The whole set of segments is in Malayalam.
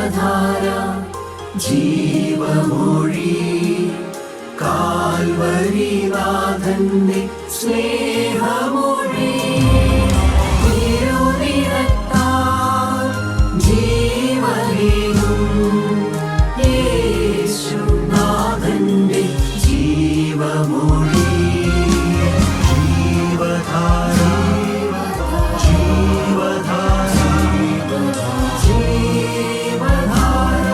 ജീവധാര ജീവമൊഴി കാൽവരിനാഥന്റെ സ്നേഹമൊഴി തിരുനിറത്താൽ ജീവനേകും യേശുനാഥന്റെ ജീവമൊഴി ജീവധാര ജീവധാര ജീവധാര.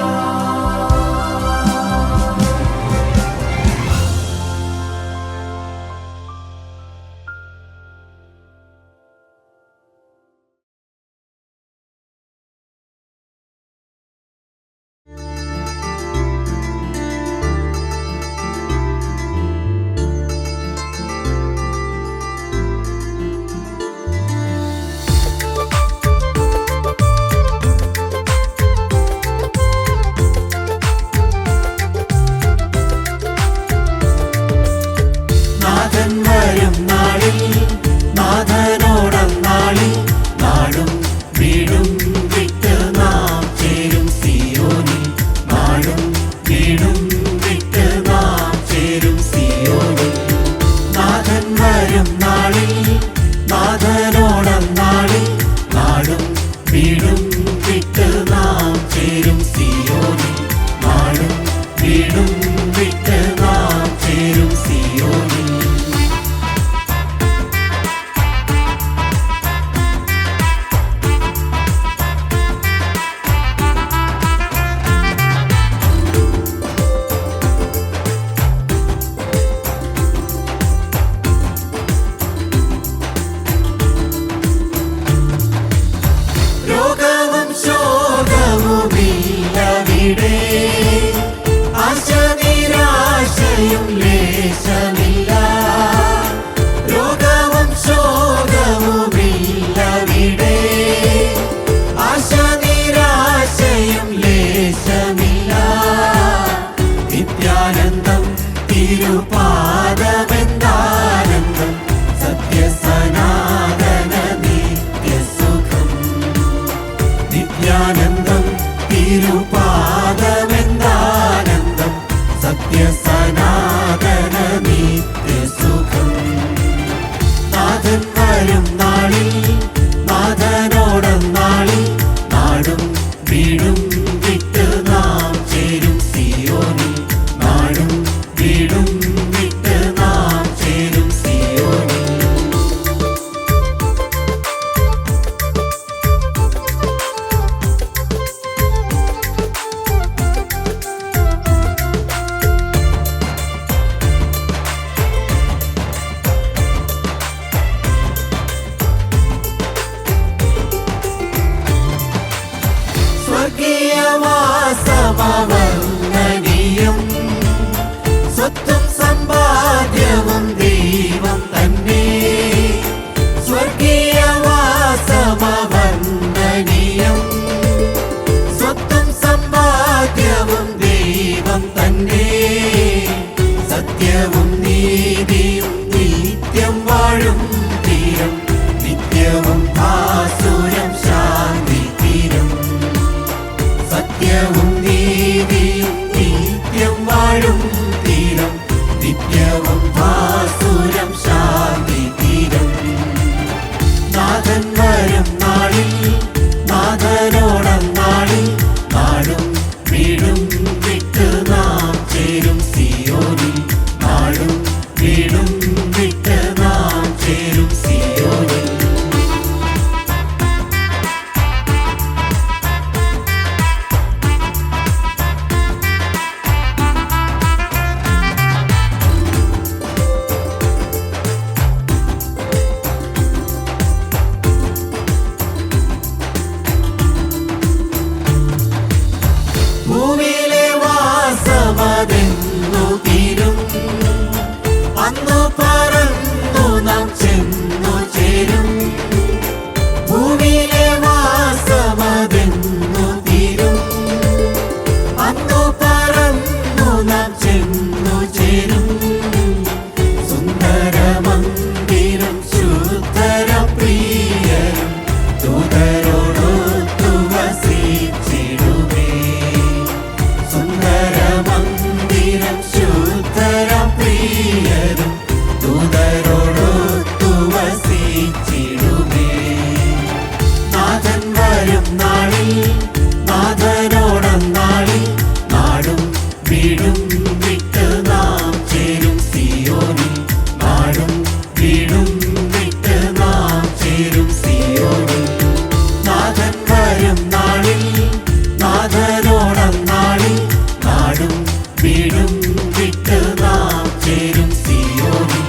നാഥൻ വരും നാളിൽ നാഥനോടന്നാളിൽ നാടും വീടും വിട്ട് നാം ചേരും സിയോനിൽ നാടും വീടും വിട്ട് നാം ചേരും സിയോനിൽ. നാഥൻ വരും നാളിൽ നാഥനോടന്നാളിൽ നാടും വീടും വിട്ട് നാം ചേരും സിയോനിൽ നാടും വീടും വിട്ട് നാം ചേരും സിയോനിൽ. രോഗവും ശോകവുമില്ലവിടെ ആശ നിരാശയും ലേശമില്ല. രോഗവും ശോകവുമില്ലവിടെ ആശ നിരാശയും ലേശമില്ല. നിത്യാനന്ദം തിരുപാദമെന്താനന്ദം സത്യസനാതന നിത്യസുഖം. നിത്യാനന്ദം തിരുപാദമെന്താനന്ദം സത്യസനാതന നിത്യസുഖം. നാഥൻ വരും നാളിൽ നാഥനോടന്നാളിൽ നാടും വീടും വിട്ട് നാം ചേരും സിയോനിൽ നാടും വീടും വിട്ട് നാം ചേരും സിയോനിൽ. സ്വർഗീയവാസമവർണ്ണനീയം സ്വത്തും സമ്പാദ്യവും ദൈവം തന്നെ. സ്വർഗീയവാസമവർണ്ണനീയം സ്വത്തും സമ്പാദ്യവും ദൈവം തന്നെ. സത്യവും നീതിയും നിത്യം വാഴും തീരം നിത്യവും ഭാസുരം ശാന്തി തീരം. സത്യവും നീതിയും നിത്യം വാഴും തീരം നിത്യവും ഭാസുരം ശാന്തി തീരം. നാഥൻ വരും നാളിൽ നാഥനോടന്നാളിൽ നാടും വീടും വിട്ട് നാം ചേരും സിയോനിൽ നാടും വീടും വിട്ട് നാം ചേരും സിയോനിൽ. ഭൂമിയിലെ വാസമതെന്നു തീരും അന്നു പറന്നു നാം ചെന്നു ചേരും. ഭൂമിയിലെ വാസമതെന്നു തീരും അന്നു പറന്നു നാം ചെന്നു ചേരും. സുന്ദര മന്ദിരം ശുദ്ധര പ്രിയരും ദൂതരോടൊത്തു വസിച്ചിടുമേ. നാളിൽ നാഥനോടന്നാളിൽ നാടും വീടും വിട്ട് നാം ചേരും സിയോനിൽ. നാടും വീടും വിട്ട് നാം ചേരും സിയോനിൽ. നാഥൻ വരും നാളിൽ നാഥനോടന്നാളിൽ നാടും വീടും വിട്ട് നാം ചേരും സിയോനിൽ.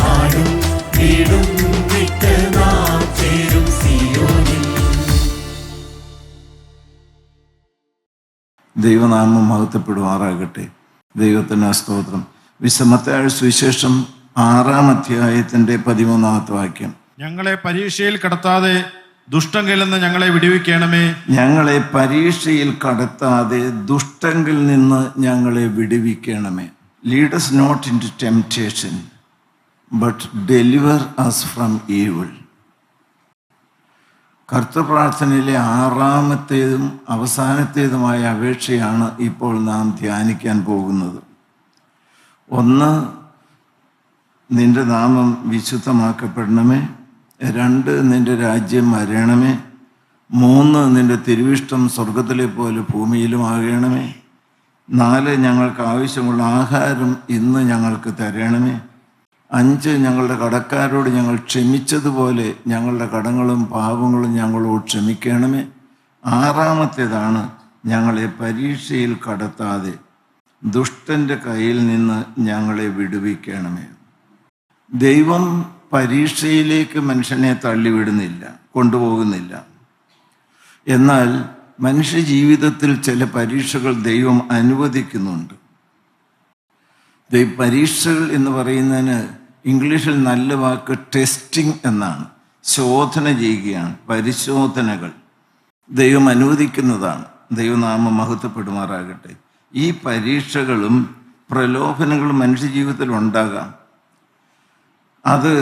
നാടും വീടും വിട്ട് നാം ചേരും സിയോനിൽ. ദൈവനാമം മഹത്വപ്പെടുമാറാകട്ടെ. ദൈവത്തിന് സ്തോത്രം. വിശുദ്ധ സുവിശേഷം 6-ാം അധ്യായത്തിന്റെ 13-ാമത്തെ വാക്യം. ഞങ്ങളെ പരീക്ഷയിൽ കടത്താതെ ദുഷ്ടങ്കിൽ നിന്ന് ഞങ്ങളെ വിടുവിക്കണമേ. ഞങ്ങളെ പരീക്ഷയിൽ കടത്താതെ ദുഷ്ടങ്കിൽ നിന്ന് ഞങ്ങളെ വിടുവിക്കണമേ. Lead us not into temptation, but deliver us from evil. കർത്തൃപ്രാർത്ഥനയിലെ 6-ാമത്തേതും അവസാനത്തേതുമായ അപേക്ഷയാണ് ഇപ്പോൾ നാം ധ്യാനിക്കാൻ പോകുന്നത്. 1, നിന്റെ നാമം വിശുദ്ധമാക്കപ്പെടണമേ. 2, നിന്റെ രാജ്യം വരണമേ. 3, നിന്റെ തിരുവിഷ്ടം സ്വർഗത്തിലെ പോലെ ഭൂമിയിലും ആകണമേ. 4, ഞങ്ങൾക്ക് ആവശ്യമുള്ള ആഹാരം ഇന്ന് ഞങ്ങൾക്ക് തരണമേ. 5, ഞങ്ങളുടെ കടക്കാരോട് ഞങ്ങൾ ക്ഷമിച്ചതുപോലെ ഞങ്ങളുടെ കടങ്ങളും പാപങ്ങളും ഞങ്ങളോട് ക്ഷമിക്കണമേ. 6-ാമത്തേതാണ് ഞങ്ങളെ പരീക്ഷയിൽ കടത്താതെ ദുഷ്ടൻ്റെ കയ്യിൽ നിന്ന് ഞങ്ങളെ വിടുവിക്കണമേ. ദൈവം പരീക്ഷയിലേക്ക് മനുഷ്യനെ തള്ളിവിടുന്നില്ല, കൊണ്ടുപോകുന്നില്ല. എന്നാൽ മനുഷ്യ ജീവിതത്തിൽ ചില പരീക്ഷകൾ ദൈവം അനുവദിക്കുന്നുണ്ട്. പരീക്ഷകൾ എന്ന് പറയുന്നതിന് ഇംഗ്ലീഷിൽ നല്ല വാക്ക് ടെസ്റ്റിംഗ് എന്നാണ്. ശോധന ചെയ്യുകയാണ്. പരിശോധനകൾ ദൈവം അനുവദിക്കുന്നതാണ്. ദൈവനാമം മഹത്വപ്പെടുമാറാകട്ടെ. ഈ പരീക്ഷകളും പ്രലോഭനങ്ങളും മനുഷ്യ ജീവിതത്തിൽ ഉണ്ടാകാം. അത്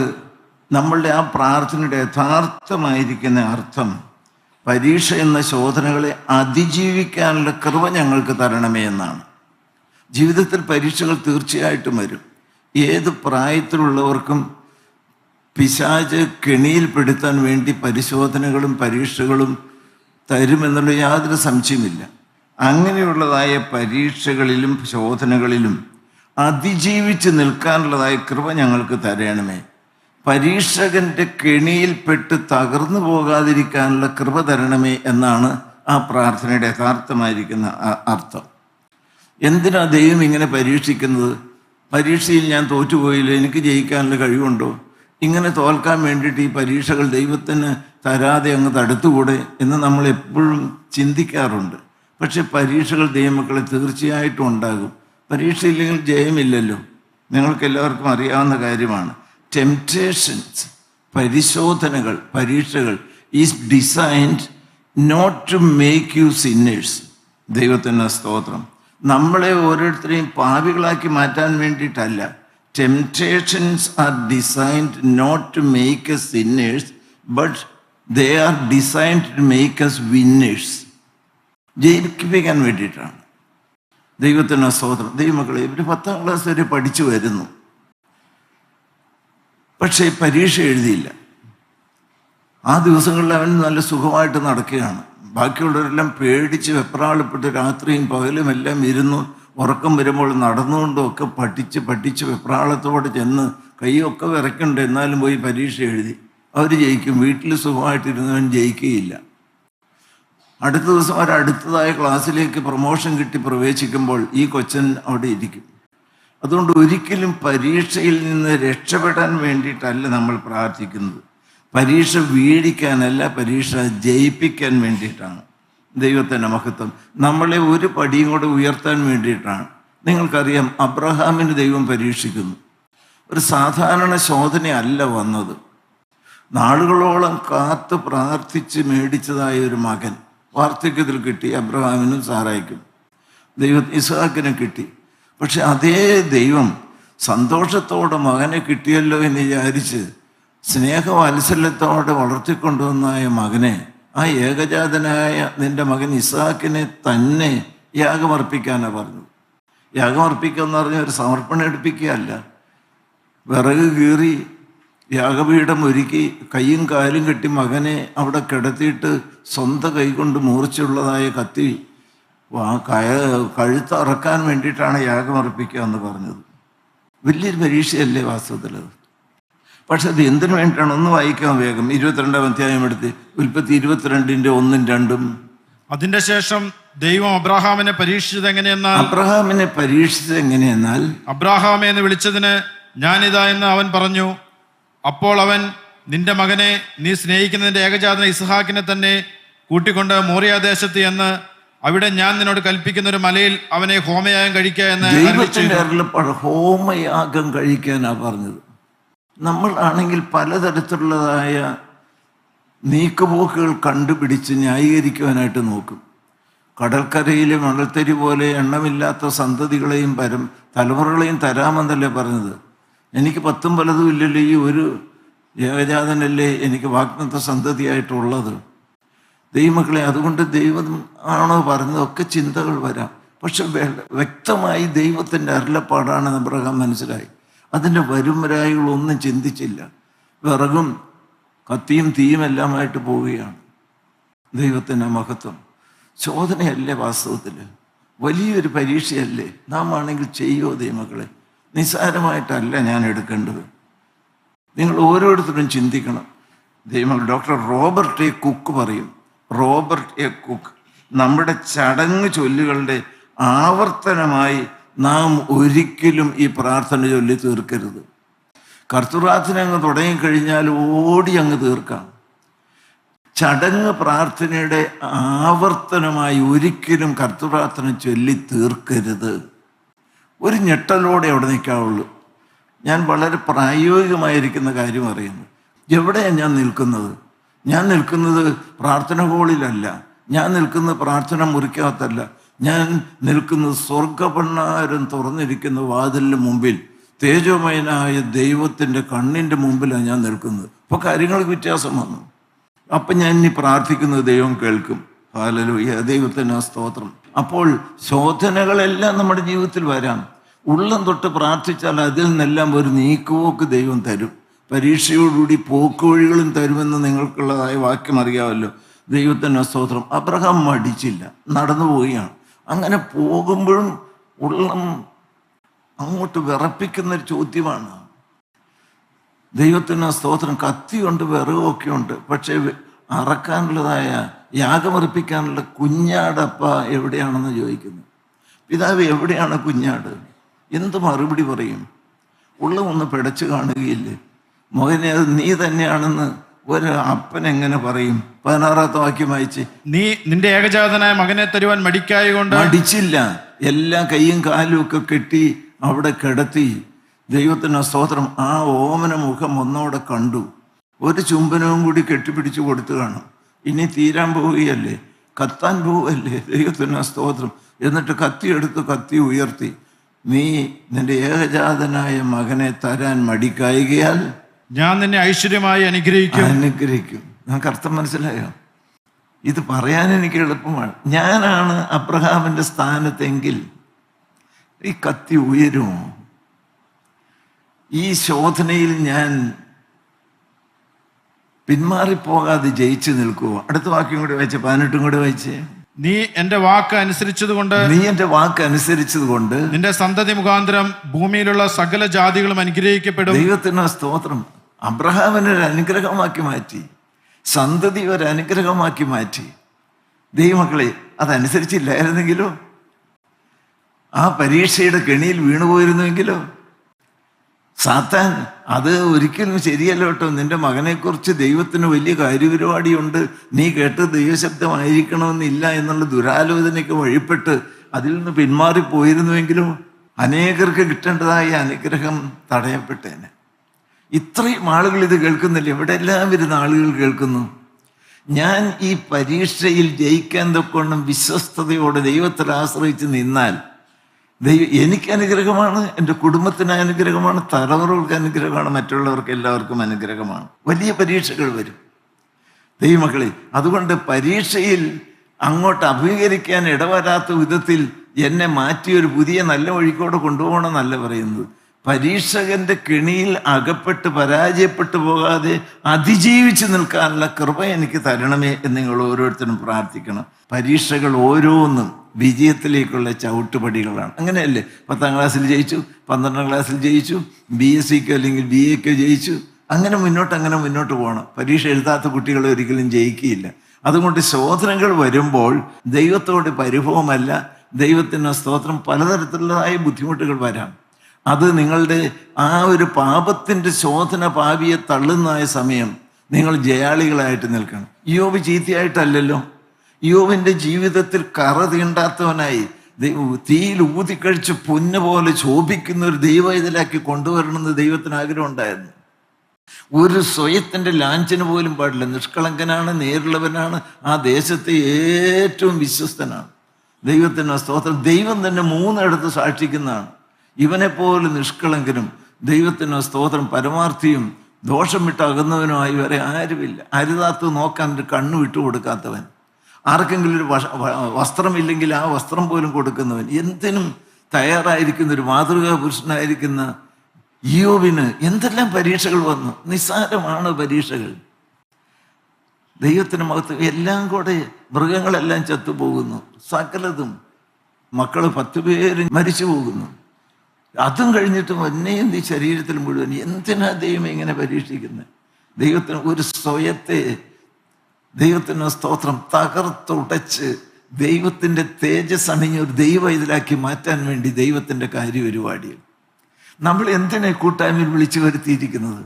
നമ്മളുടെ ആ പ്രാർത്ഥനയുടെ യഥാർത്ഥമായിരിക്കുന്ന അർത്ഥം പരീക്ഷ എന്ന ശോധനകളെ അതിജീവിക്കാനുള്ള കൃപ ഞങ്ങൾക്ക് തരണമേ എന്നാണ്. ജീവിതത്തിൽ പരീക്ഷകൾ തീർച്ചയായിട്ടും വരും. ഏത് പ്രായത്തിലുള്ളവർക്കും പിശാച് കെണിയിൽപ്പെടുത്താൻ വേണ്ടി പരിശോധനകളും പരീക്ഷകളും തരുമെന്നുള്ള യാതൊരു സംശയമില്ല. അങ്ങനെയുള്ളതായ പരീക്ഷകളിലും ശോധനകളിലും അതിജീവിച്ച് നിൽക്കാനുള്ളതായ കൃപ ഞങ്ങൾക്ക് തരണമേ. പരീക്ഷകൻ്റെ കെണിയിൽപ്പെട്ട് തകർന്നു പോകാതിരിക്കാനുള്ള കൃപ തരണമേ എന്നാണ് ആ പ്രാർത്ഥനയുടെ യഥാർത്ഥമായിരിക്കുന്ന അർത്ഥം. എന്തിനാ ദൈവം ഇങ്ങനെ പരീക്ഷിക്കുന്നത്? പരീക്ഷയിൽ ഞാൻ തോറ്റുപോയില്ല, എനിക്ക് ജയിക്കാനുള്ള കഴിവുണ്ടോ? ഇങ്ങനെ തോൽക്കാൻ വേണ്ടിയിട്ട് ഈ പരീക്ഷകൾ ദൈവത്തിന് തരാതെ അങ്ങ് തടുത്തുകൂടെ എന്ന് നമ്മൾ എപ്പോഴും ചിന്തിക്കാറുണ്ട്. പക്ഷെ പരീക്ഷകൾ ദൈവമക്കളെ തീർച്ചയായിട്ടും ഉണ്ടാകും. പരീക്ഷയില്ലെങ്കിൽ ജയമില്ലല്ലോ. നിങ്ങൾക്ക് എല്ലാവർക്കും അറിയാവുന്ന കാര്യമാണ്. ടെംപ്റ്റേഷൻസ്, പരിശോധനകൾ, പരീക്ഷകൾ is designed not to make you sinners. ദൈവത്തിന് സ്തോത്രം. നമ്മളെ ഓരോരുത്തരെയും പാപികളാക്കി മാറ്റാൻ വേണ്ടിയിട്ടല്ല. Temptations are designed not to make us sinners, but they are designed to make us winners. ജയിപ്പിക്കാൻ വേണ്ടിയിട്ടാണ്. ദൈവത്തിന് സ്തോത്രം. ദൈവമക്കളെ, ഇവർ 10ാം ക്ലാസ് വരെ പഠിച്ചു വരുന്നു, പക്ഷേ പരീക്ഷ എഴുതിയില്ല. ആ ദിവസങ്ങളിൽ അവൻ നല്ല സുഖമായിട്ട് നടക്കുകയാണ്. ബാക്കിയുള്ളവരെല്ലാം പേടിച്ച് വെപ്രാളപ്പെട്ട് രാത്രിയും പകലും എല്ലാം ഇരുന്നു ഉറക്കം വരുമ്പോൾ നടന്നുകൊണ്ടും ഒക്കെ പഠിച്ച് വെപ്രാളത്തോടെ ചെന്ന് കൈയൊക്കെ വിറയ്ക്കുന്നുണ്ട്. എന്നാലും പോയി പരീക്ഷ എഴുതി. അവർ ജയിക്കും. വീട്ടിൽ സുഖമായിട്ടിരുന്നവൻ ജയിക്കുകയില്ല. അടുത്ത ദിവസം അവർ അടുത്തതായ ക്ലാസ്സിലേക്ക് പ്രൊമോഷൻ കിട്ടി പ്രവേശിക്കുമ്പോൾ ഈ കൊച്ചൻ അവിടെ ഇരിക്കും. അതുകൊണ്ട് ഒരിക്കലും പരീക്ഷയിൽ നിന്ന് രക്ഷപ്പെടാൻ വേണ്ടിയിട്ടല്ല നമ്മൾ പ്രാർത്ഥിക്കുന്നത്. പരീക്ഷ വീഴിക്കാനല്ല, പരീക്ഷ ജയിപ്പിക്കാൻ വേണ്ടിയിട്ടാണ്. ദൈവത്തിൻ്റെ മഹത്വം. നമ്മളെ ഒരു പടിയും കൂടെ ഉയർത്താൻ വേണ്ടിയിട്ടാണ്. നിങ്ങൾക്കറിയാം, അബ്രഹാമിന് ദൈവം പരീക്ഷിക്കുന്നു. ഒരു സാധാരണ ശോധനയല്ല വന്നത്. നാളുകളോളം കാത്ത് പ്രാർത്ഥിച്ച് മേടിച്ചതായ ഒരു മകൻ വാർദ്ധക്യത്തിൽ കിട്ടി. അബ്രഹാമിനും സാറായിക്കും ഇസ്ഹാക്കിനെ കിട്ടി. പക്ഷെ അതേ ദൈവം സന്തോഷത്തോടെ മകനെ കിട്ടിയല്ലോ എന്ന് വിചാരിച്ച് സ്നേഹവാത്സല്യത്തോടെ വളർത്തിക്കൊണ്ടുവന്നായ മകനെ, ആ ഏകജാതനായ നിന്റെ മകൻ ഇസ്ഹാക്കിനെ തന്നെ യാഗമർപ്പിക്കാനാണ് പറഞ്ഞത്. യാഗമർപ്പിക്കുക എന്ന് പറഞ്ഞാൽ ഒരു സമർപ്പണം എടുപ്പിക്കുകയല്ല. വിറക് കീറി യാഗപീഠം ഒരുക്കി കൈയും കാലും കെട്ടി മകനെ അവിടെ കിടത്തിയിട്ട് സ്വന്തം കൈകൊണ്ട് മൂർച്ചയുള്ളതായ കത്തി കഴുത്തറക്കാൻ വേണ്ടിയിട്ടാണ് യാഗമർപ്പിക്കുക എന്ന് പറഞ്ഞത്. വലിയൊരു പരീക്ഷയല്ലേ വാസ്തവത്തിൽ അത്. പക്ഷെ അത് എന്തിനു വേണ്ടിയിട്ടാണ്? ഒന്ന് വായിക്കാൻ വേഗം 22-ാം അധ്യായം എടുത്ത് ഉൽപ്പത്തി 22-ന്റെ 1-2. അതിന്റെ ശേഷം ദൈവം അബ്രാഹാമിനെ പരീക്ഷിച്ചത് എങ്ങനെയെന്നാൽ അബ്രാഹാമെ എന്ന് വിളിച്ചതിന് ഞാനിതാ എന്ന് അവൻ പറഞ്ഞു. അപ്പോൾ അവൻ, നിന്റെ മകനെ, നീ സ്നേഹിക്കുന്നതിന്റെ ഏകജാതന ഇസ്ഹാക്കിനെ തന്നെ കൂട്ടിക്കൊണ്ട് മോറിയാദേശത്ത് എന്ന് അവിടെ ഞാൻ നിന്നോട് കൽപ്പിക്കുന്ന ഒരു മലയിൽ അവനെ ഹോമയാഗം കഴിക്കുക എന്ന് ഹോമയാഗം കഴിക്കാനാ പറഞ്ഞത്. നമ്മൾ ആണെങ്കിൽ പലതരത്തിലുള്ളതായ നീക്കുപോക്കുകൾ കണ്ടുപിടിച്ച് ന്യായീകരിക്കുവാനായിട്ട് നോക്കും. കടൽക്കരയിലെ മണൽത്തരി പോലെ എണ്ണമില്ലാത്ത സന്തതികളെയും തലമുറകളെയും തരാമെന്നല്ലേ പറഞ്ഞത്. എനിക്ക് 10 പലതും ഇല്ലല്ലോ, ഈ ഒരു ഏകജാതനല്ലേ എനിക്ക് വാഗ്ദത്ത സന്തതിയായിട്ടുള്ളത്. ദൈവമക്കളെ, അതുകൊണ്ട് ദൈവം ആണോ പറഞ്ഞതൊക്കെ ചിന്തകൾ വരാം. പക്ഷെ വ്യക്തമായി ദൈവത്തിൻ്റെ അരുളപ്പാടാണ് അബ്രഹാം മനസ്സിലായി. അതിൻ്റെ വരുംവരായികളൊന്നും ചിന്തിച്ചില്ല. വിറകും കത്തിയും തീയും എല്ലാമായിട്ട് പോവുകയാണ്. ദൈവത്തിൻ്റെ മഹത്വം. ശോധനയല്ലേ വാസ്തവത്തിൽ, വലിയൊരു പരീക്ഷയല്ലേ. നാം ആണെങ്കിൽ ചെയ്യോ ദൈവമക്കളെ? നിസ്സാരമായിട്ടല്ല ഞാൻ എടുക്കേണ്ടത്. നിങ്ങൾ ഓരോരുത്തരും ചിന്തിക്കണം. ദൈവമക്കൾ ഡോക്ടർ റോബർട്ട് എ കുക്ക് പറയും, നമ്മുടെ ചടങ്ങ് ചൊല്ലുകളുടെ ആവർത്തനമായി നാം ഒരിക്കലും ഈ പ്രാർത്ഥന ചൊല്ലി തീർക്കരുത്. കർത്തൃപ്രാർത്ഥന അങ്ങ് തുടങ്ങിക്കഴിഞ്ഞാൽ ഓടി അങ്ങ് തീർക്കാം. ചടങ്ങ് പ്രാർത്ഥനയുടെ ആവർത്തനമായി ഒരിക്കലും കർത്തൃപ്രാർത്ഥന ചൊല്ലി തീർക്കരുത്. ഒരു ഞെട്ടലോടെ അവിടെ നിൽക്കാവുള്ളൂ. ഞാൻ വളരെ പ്രായോഗികമായിരിക്കുന്ന കാര്യം അറിയുന്നു. എവിടെയാണ് ഞാൻ നിൽക്കുന്നത്? ഞാൻ നിൽക്കുന്നത് പ്രാർത്ഥന ഹോളിലല്ല, ഞാൻ നിൽക്കുന്നത് പ്രാർത്ഥന മുറിക്കകത്തല്ല, ഞാൻ നിൽക്കുന്നത് സ്വർഗഭണ്ഡാരം തുറന്നിരിക്കുന്ന വാതിലിന് മുമ്പിൽ തേജോമയനായ ദൈവത്തിൻ്റെ കണ്ണിൻ്റെ മുമ്പിലാണ് ഞാൻ നിൽക്കുന്നത്. അപ്പോൾ കാര്യങ്ങൾക്ക് വ്യത്യാസം വന്നു. അപ്പം ഞാൻ ഇനി പ്രാർത്ഥിക്കുന്നത് ദൈവം കേൾക്കും. ഹല്ലേലൂയ, ദൈവത്തിന് സ്തോത്രം. അപ്പോൾ ശോധനകളെല്ലാം നമ്മുടെ ജീവിതത്തിൽ വരാം. ഉള്ളം തൊട്ട് പ്രാർത്ഥിച്ചാൽ അതിൽ നിന്നെല്ലാം ഒരു നീക്കുപോക്ക് ദൈവം തരും. പരീക്ഷയോടുകൂടി പോക്കുവഴികളും തരുമെന്ന് നിങ്ങൾക്കുള്ളതായ വാക്യം അറിയാമല്ലോ. ദൈവത്തിന് സ്തോത്രം. അബ്രഹാം മടിച്ചില്ല, നടന്നു പോവുകയാണ്. അങ്ങനെ പോകുമ്പോഴും ഉള്ളം അങ്ങോട്ട് വിറപ്പിക്കുന്നൊരു ചോദ്യമാണ്. ദൈവത്തിന് സ്തോത്രം. കത്തിയുണ്ട്, വിറകൊക്കെ ഉണ്ട്, പക്ഷേ അറക്കാനുള്ളതായ യാഗമർപ്പിക്കാനുള്ള കുഞ്ഞാടപ്പ എവിടെയാണെന്ന് ചോദിക്കുന്നു. പിതാവ്, എവിടെയാണ് കുഞ്ഞാട്? എന്ത് മറുപടി പറയും? ഉള്ളം ഒന്ന് പിടച്ചു കാണുകയില്ലേ? മകനെ, അത് നീ തന്നെയാണെന്ന് ഒരു അപ്പൻ എങ്ങനെ പറയും? 16-ാമത്തെ വാക്യം വായിച്ച്. നീ നിന്റെ ഏകജാതനായ മകനെ തരുവാൻ മടിച്ചില്ല. എല്ലാം കൈയും കാലും ഒക്കെ കെട്ടി അവിടെ കിടത്തി. ദൈവത്തിന് സ്തോത്രം. ആ ഓമന മുഖം ഒന്നോടെ കണ്ടു. ഒരു ചുംബനവും കൂടി കെട്ടിപ്പിടിച്ച് കൊടുത്തു കാണും. ഇനി തീരാൻ പോവുകയല്ലേ, കത്താൻ പോവുകയല്ലേ. ദൈവത്തിന് സ്തോത്രം. എന്നിട്ട് കത്തി ഉയർത്തി, നീ നിന്റെ ഏകജാതനായ മകനെ തരാൻ മടിക്കായികയാൽ ഞാൻ നിന്നെ ഐശ്വര്യമായി അനുഗ്രഹിക്കും. നിങ്ങൾക്ക് അർത്ഥം മനസ്സിലായോ? ഇത് പറയാൻ എനിക്ക് എളുപ്പമാണ്. ഞാനാണ് അബ്രഹാമിൻ്റെ സ്ഥാനത്തെങ്കിൽ ഈ കത്തി ഉയരുമോ? ഈ ശോധനയിൽ ഞാൻ പിന്മാറിപ്പോകാതെ ജയിച്ചു നിൽക്കുമോ? അടുത്ത വാക്യം കൂടി വായിച്ചേ, 18 കൂടി വായിച്ചേ. നീ എന്റെ വാക്ക് അനുസരിച്ചത് കൊണ്ട് നിന്റെ സന്തതി മുഖാന്തരം ഭൂമിയിലുള്ള സകല ജാതികളും അനുഗ്രഹിക്കപ്പെടും. ദൈവത്തിന് സ്തോത്രം. അബ്രഹാമിനെ ഒരു അനുഗ്രഹമാക്കി മാറ്റി, സന്തതി ഒരു അനുഗ്രഹമാക്കി മാറ്റി. ദൈവമക്കളെ, അതനുസരിച്ചില്ലായിരുന്നെങ്കിലോ, ആ പരീക്ഷയുടെ കെണിയിൽ വീണുപോയിരുന്നുവെങ്കിലോ, സാത്താൻ അത് ഒരിക്കലും ശരിയല്ല കേട്ടോ. നിന്റെ മകനെക്കുറിച്ച് ദൈവത്തിന് വലിയ കാര്യപരിപാടിയുണ്ട്, നീ കേട്ട് ദൈവശബ്ദമായിരിക്കണമെന്നില്ല എന്നുള്ള ദുരാലോചനയ്ക്ക് വഴിപ്പെട്ട് അതിൽ നിന്ന് പിന്മാറിപ്പോയിരുന്നുവെങ്കിലും അനേകർക്ക് കിട്ടേണ്ടതായ അനുഗ്രഹം തടയപ്പെട്ടേനെ. ഇത്രയും ആളുകൾ ഇത് കേൾക്കുന്നില്ല. ഇവിടെ എല്ലാവരും ആളുകൾ കേൾക്കുന്നു. ഞാൻ ഈ പരീക്ഷയിൽ ജയിക്കാൻ തൊക്കണം വിശ്വസ്തയോടെ ദൈവത്തിൽ ആശ്രയിച്ച് നിന്നാൽ എനിക്ക് അനുഗ്രഹമാണ്, എൻ്റെ കുടുംബത്തിന് അനുഗ്രഹമാണ്, തലമുറകൾക്ക് അനുഗ്രഹമാണ്, മറ്റുള്ളവർക്ക് എല്ലാവർക്കും അനുഗ്രഹമാണ്. വലിയ പരീക്ഷകൾ വരും ദൈവമക്കളെ. അതുകൊണ്ട് പരീക്ഷയിൽ അങ്ങോട്ട് അഭിമുഖീകരിക്കാൻ ഇടവരാത്ത വിധത്തിൽ എന്നെ മാറ്റി ഒരു പുതിയ നല്ല വഴിക്കോടെ കൊണ്ടുപോകണമെന്നല്ല പറയുന്നത്. പരീക്ഷകന്റെ കെണിയിൽ അകപ്പെട്ട് പരാജയപ്പെട്ടു പോകാതെ അതിജീവിച്ച് നിൽക്കാനുള്ള കൃപ എനിക്ക് തരണമേ എന്ന് നിങ്ങൾ ഓരോരുത്തരും പ്രാർത്ഥിക്കണം. പരീക്ഷകൾ ഓരോന്നും വിജയത്തിലേക്കുള്ള ചവിട്ടുപടികളാണ്. അങ്ങനെയല്ലേ? 10ാം ക്ലാസ്സിൽ ജയിച്ചു, 12ാം ക്ലാസ്സിൽ ജയിച്ചു, BSc അല്ലെങ്കിൽ BA ജയിച്ചു, അങ്ങനെ മുന്നോട്ട് പോകണം. പരീക്ഷ എഴുതാത്ത കുട്ടികൾ ഒരിക്കലും ജയിക്കുകയില്ല. അതുകൊണ്ട് ശോധനകൾ വരുമ്പോൾ ദൈവത്തോട് പരിഭവമല്ല, ദൈവത്തിന് സ്തോത്രം, പലതരത്തിലുള്ളതായ ബുദ്ധിമുട്ടുകൾ വരാം. അത് നിങ്ങളുടെ ആ ഒരു പാപത്തിൻ്റെ ശോധന പാപിയെ തള്ളുന്നതായ സമയം നിങ്ങൾ ജയാളികളായിട്ട് നിൽക്കണം. യോബ് ചീത്തയായിട്ടല്ലല്ലോ. യോബിൻ്റെ ജീവിതത്തിൽ കറ തീണ്ടാത്തവനായി തീയിൽ ഊതിക്കഴിച്ച് പൊന്നു പോലെ ശോഭിക്കുന്ന ഒരു ദൈവ ഇതിലാക്കി കൊണ്ടുവരണമെന്ന് ദൈവത്തിന് ആഗ്രഹം ഉണ്ടായിരുന്നു. ഒരു സ്വയത്തിൻ്റെ ലാഞ്ചന പോലും പാടില്ല. നിഷ്കളങ്കനാണ്, നേരുള്ളവനാണ്, ആ ദേശത്തെ ഏറ്റവും വിശ്വസ്തനാണ്. ദൈവത്തിന് സ്തോത്രം. ദൈവം തന്നെ 3 സാക്ഷിക്കുന്നതാണ്. ഇവനെപ്പോലെ നിഷ്കളങ്കനും ദൈവത്തിന് സ്തോത്രം പരമാർത്ഥിയും ദോഷം വിട്ട് അകന്നവനുമായി വരെ ആരുമില്ല. അരുതാത്ത് നോക്കാൻ ഒരു കണ്ണു വിട്ടു കൊടുക്കാത്തവൻ, ആർക്കെങ്കിലും ഒരു വസ്ത്രമില്ലെങ്കിൽ ആ വസ്ത്രം പോലും കൊടുക്കുന്നവൻ, എന്തിനും തയ്യാറായിരിക്കുന്ന ഒരു മാതൃകാ പുരുഷനായിരിക്കുന്ന യോബിന് എന്തെല്ലാം പരീക്ഷകൾ വന്നു. നിസ്സാരമാണ് പരീക്ഷകൾ. ദൈവത്തിന് മഹത്വം. എല്ലാം കൂടെ മൃഗങ്ങളെല്ലാം ചത്തുപോകുന്നു, സകലതും. മക്കൾ 10 പേര് മരിച്ചു പോകുന്നു. അതും കഴിഞ്ഞിട്ടും എന്നെയും ഈ ശരീരത്തിൽ മുഴുവൻ എന്തിനാ ദൈവം ഇങ്ങനെ പരീക്ഷിക്കുന്നത്? ദൈവത്തിന് ഒരു സ്വയത്തെ ദൈവത്തിന് സ്തോത്രം തകർത്തുടച്ച് ദൈവത്തിൻ്റെ തേജസ് അണിഞ്ഞ ഒരു ദൈവ ഇതിലാക്കി മാറ്റാൻ വേണ്ടി ദൈവത്തിൻ്റെ കാര്യപരിപാടികൾ നമ്മൾ എന്തിനെ കൂട്ടായ്മയിൽ വിളിച്ചു വരുത്തിയിരിക്കുന്നത്?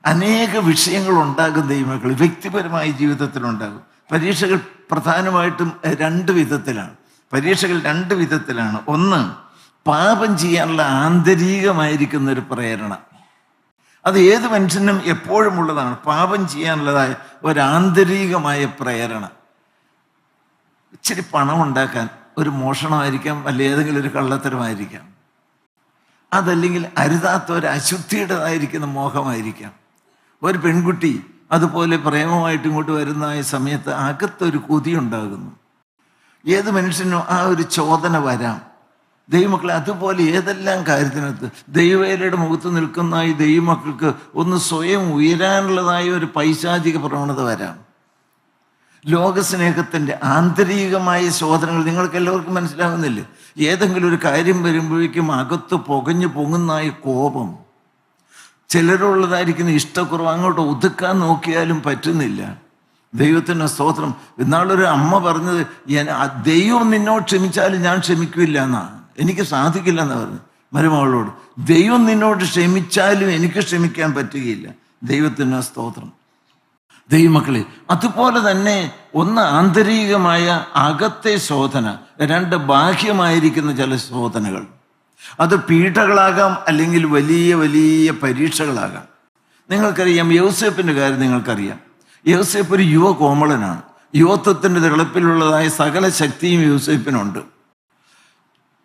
അനേക വിഷയങ്ങൾ ഉണ്ടാകും ദൈവമക്കൾ, വ്യക്തിപരമായ ജീവിതത്തിലുണ്ടാകും. പരീക്ഷകൾ പ്രധാനമായിട്ടും 2 വിധത്തിലാണ്. പരീക്ഷകൾ 2 വിധത്തിലാണ്. ഒന്ന്, പാപം ചെയ്യാനുള്ള ആന്തരികമായിരിക്കുന്ന ഒരു പ്രേരണ. അത് ഏത് മനുഷ്യനും എപ്പോഴും ഉള്ളതാണ്. പാപം ചെയ്യാനുള്ളതായ ഒരു ആന്തരികമായ പ്രേരണ. ഇച്ചിരി പണം ഉണ്ടാക്കാൻ, ഒരു മോഷണമായിരിക്കാം, അല്ല ഏതെങ്കിലും ഒരു കള്ളത്തരമായിരിക്കാം, അതല്ലെങ്കിൽ അരുതാത്ത ഒരു അശുദ്ധിയുടേതായിരിക്കുന്ന മോഹമായിരിക്കാം. ഒരു പെൺകുട്ടി അതുപോലെ പ്രേമമായിട്ട് ഇങ്ങോട്ട് വരുന്ന സമയത്ത് അകത്തൊരു കൊതി ഉണ്ടാകുന്നു. ഏത് മനുഷ്യനും ആ ഒരു ചോദന വരാം. ദൈവമക്കളെ അതുപോലെ ഏതെല്ലാം കാര്യത്തിനകത്ത് ദൈവവേലയുടെ മുഖത്ത് നിൽക്കുന്ന ഈ ദൈവമക്കൾക്ക് ഒന്ന് സ്വയം ഉയരാനുള്ളതായ ഒരു പൈശാചിക പ്രവണത വരാം. ലോകസ്നേഹത്തിൻ്റെ ആന്തരികമായ ശോധനകൾ നിങ്ങൾക്ക് എല്ലാവർക്കും മനസ്സിലാകുന്നില്ലേ? ഏതെങ്കിലും ഒരു കാര്യം വരുമ്പോഴേക്കും അകത്ത് പുകഞ്ഞു പൊങ്ങുന്നതായ കോപം, ചിലരുള്ളതായിരിക്കുന്ന ഇഷ്ടക്കുറവ്, അങ്ങോട്ട് ഒതുക്കാൻ നോക്കിയാലും പറ്റുന്നില്ല. ദൈവത്തിന് സ്തോത്രം. ഇന്നാളൊരു അമ്മ പറഞ്ഞത്, ദൈവം നിന്നോട് ക്ഷമിച്ചാലും ഞാൻ ക്ഷമിക്കില്ല എന്നാണ്, എനിക്ക് സാധിക്കില്ല എന്ന് പറഞ്ഞു മരുമകളോട്. ദൈവം നിന്നോട് ക്ഷമിച്ചാലും എനിക്ക് ക്ഷമിക്കാൻ പറ്റുകയില്ല. ദൈവത്തിന് സ്തോത്രം. ദൈവമക്കളെ, അതുപോലെ തന്നെ ഒന്ന് ആന്തരികമായ അകത്തെ ശോധന, 2 ബാഹ്യമായിരിക്കുന്ന ചില ശോധനകൾ. അത് പീഡകളാകാം, അല്ലെങ്കിൽ വലിയ വലിയ പരീക്ഷകളാകാം. നിങ്ങൾക്കറിയാം, യോസേപ്പിൻ്റെ കാര്യം നിങ്ങൾക്കറിയാം. യോസേപ്പ് ഒരു യുവ കോമളനാണ്. യുവത്വത്തിൻ്റെ തിളപ്പിലുള്ളതായ സകല ശക്തിയും യോസേപ്പിനുണ്ട്.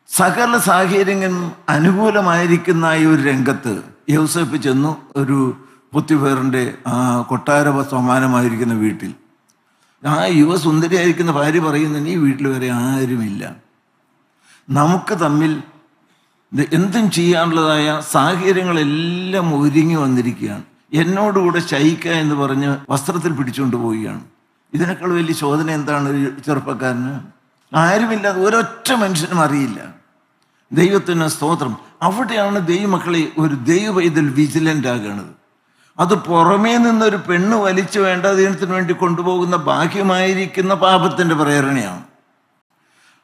സകല സാഹചര്യങ്ങളും അനുകൂലമായിരിക്കുന്ന ഈ ഒരു രംഗത്ത് യോസേപ്പ് ചെന്നു. ഒരു പൊത്തിഫേറിൻ്റെ കൊട്ടാര സമാനമായിരിക്കുന്ന വീട്ടിൽ ആ യുവസുന്ദരിയായിരിക്കുന്ന ഭാര്യ പറയുന്നു, ഈ വീട്ടിൽ വരെ ആരുമില്ല, നമുക്ക് തമ്മിൽ എന്തും ചെയ്യാനുള്ളതായ സാഹചര്യങ്ങളെല്ലാം ഒരുങ്ങി വന്നിരിക്കുകയാണ്, എന്നോടുകൂടെ ശയിക്കുക എന്ന് പറഞ്ഞ് വസ്ത്രത്തിൽ പിടിച്ചുകൊണ്ട് പോവുകയാണ്. ഇതിനേക്കാൾ വലിയ ശോധന എന്താണ് ഒരു ചെറുപ്പക്കാരന്? ആരുമില്ലാതെ ഒരൊറ്റ മനുഷ്യനും അറിയില്ല. ദൈവത്തിന് സ്തോത്രം. അവിടെയാണ് ദൈവമക്കളെ ഒരു ദൈവ ഇതിൽ വിജിലൻ്റ് ആകുന്നത്. അത് പുറമേ നിന്നൊരു പെണ്ണ് വലിച്ചു വേണ്ടാതീനത്തിന് വേണ്ടി കൊണ്ടുപോകുന്ന ബാഹ്യമായിരിക്കുന്ന പാപത്തിൻ്റെ പ്രേരണയാണ്.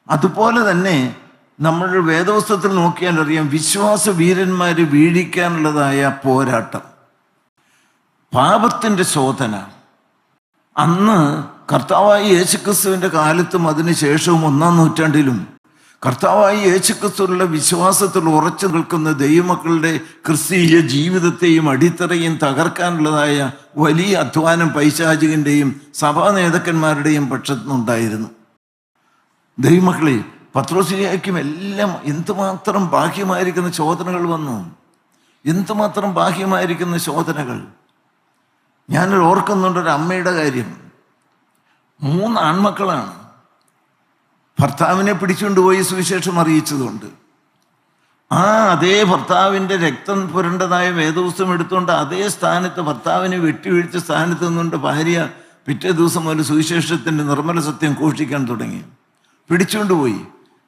അതുപോലെ തന്നെ നമ്മൾ വേദപുസ്തകത്തിൽ നോക്കിയാൽ അറിയാം, വിശ്വാസ വീരന്മാർ വീഴിക്കാനുള്ളതായ പോരാട്ടം, പാപത്തിൻ്റെ ശോധന. അന്ന് കർത്താവായ യേശുക്രിസ്തുവിൻ്റെ കാലത്തും അതിനുശേഷവും 1-ാം നൂറ്റാണ്ടിലും കർത്താവായ യേശുക്രിസ്തുവിലുള്ള വിശ്വാസത്തിൽ ഉറച്ചു നിൽക്കുന്ന ദൈവമക്കളുടെ ക്രിസ്തീയ ജീവിതത്തെയും അടിത്തറയും തകർക്കാനുള്ളതായ വലിയ അധ്വാനം പൈശാചികൻ്റെയും സഭാ നേതാക്കന്മാരുടെയും പക്ഷത്തുനിന്നുണ്ടായിരുന്നു. ദൈവമക്കളെ, പത്രോസിലേക്കും എല്ലാം എന്തുമാത്രം ബാഹ്യമായിരിക്കുന്ന ശോധനകൾ വന്നു, എന്തുമാത്രം ബാഹ്യമായിരിക്കുന്ന ശോധനകൾ. ഞാൻ ഓർക്കുന്നുണ്ട് ഒരു അമ്മയുടെ കാര്യം. 3 ആൺമക്കളാണ്. ഭർത്താവിനെ പിടിച്ചുകൊണ്ടുപോയി സുവിശേഷം അറിയിച്ചതുകൊണ്ട് അതേ ഭർത്താവിൻ്റെ രക്തം പുരണ്ടതായ വേദപുസ്തകം എടുത്തുകൊണ്ട് അതേ സ്ഥാനത്ത് ഭർത്താവിനെ വെട്ടിവീഴ്ച സ്ഥാനത്ത് നിന്നുകൊണ്ട് ഭാര്യ പിറ്റേ ദിവസം മുതൽ സുവിശേഷത്തിൻ്റെ നിർമ്മല സത്യം ഘോഷിക്കാൻ തുടങ്ങി. പിടിച്ചുകൊണ്ടുപോയി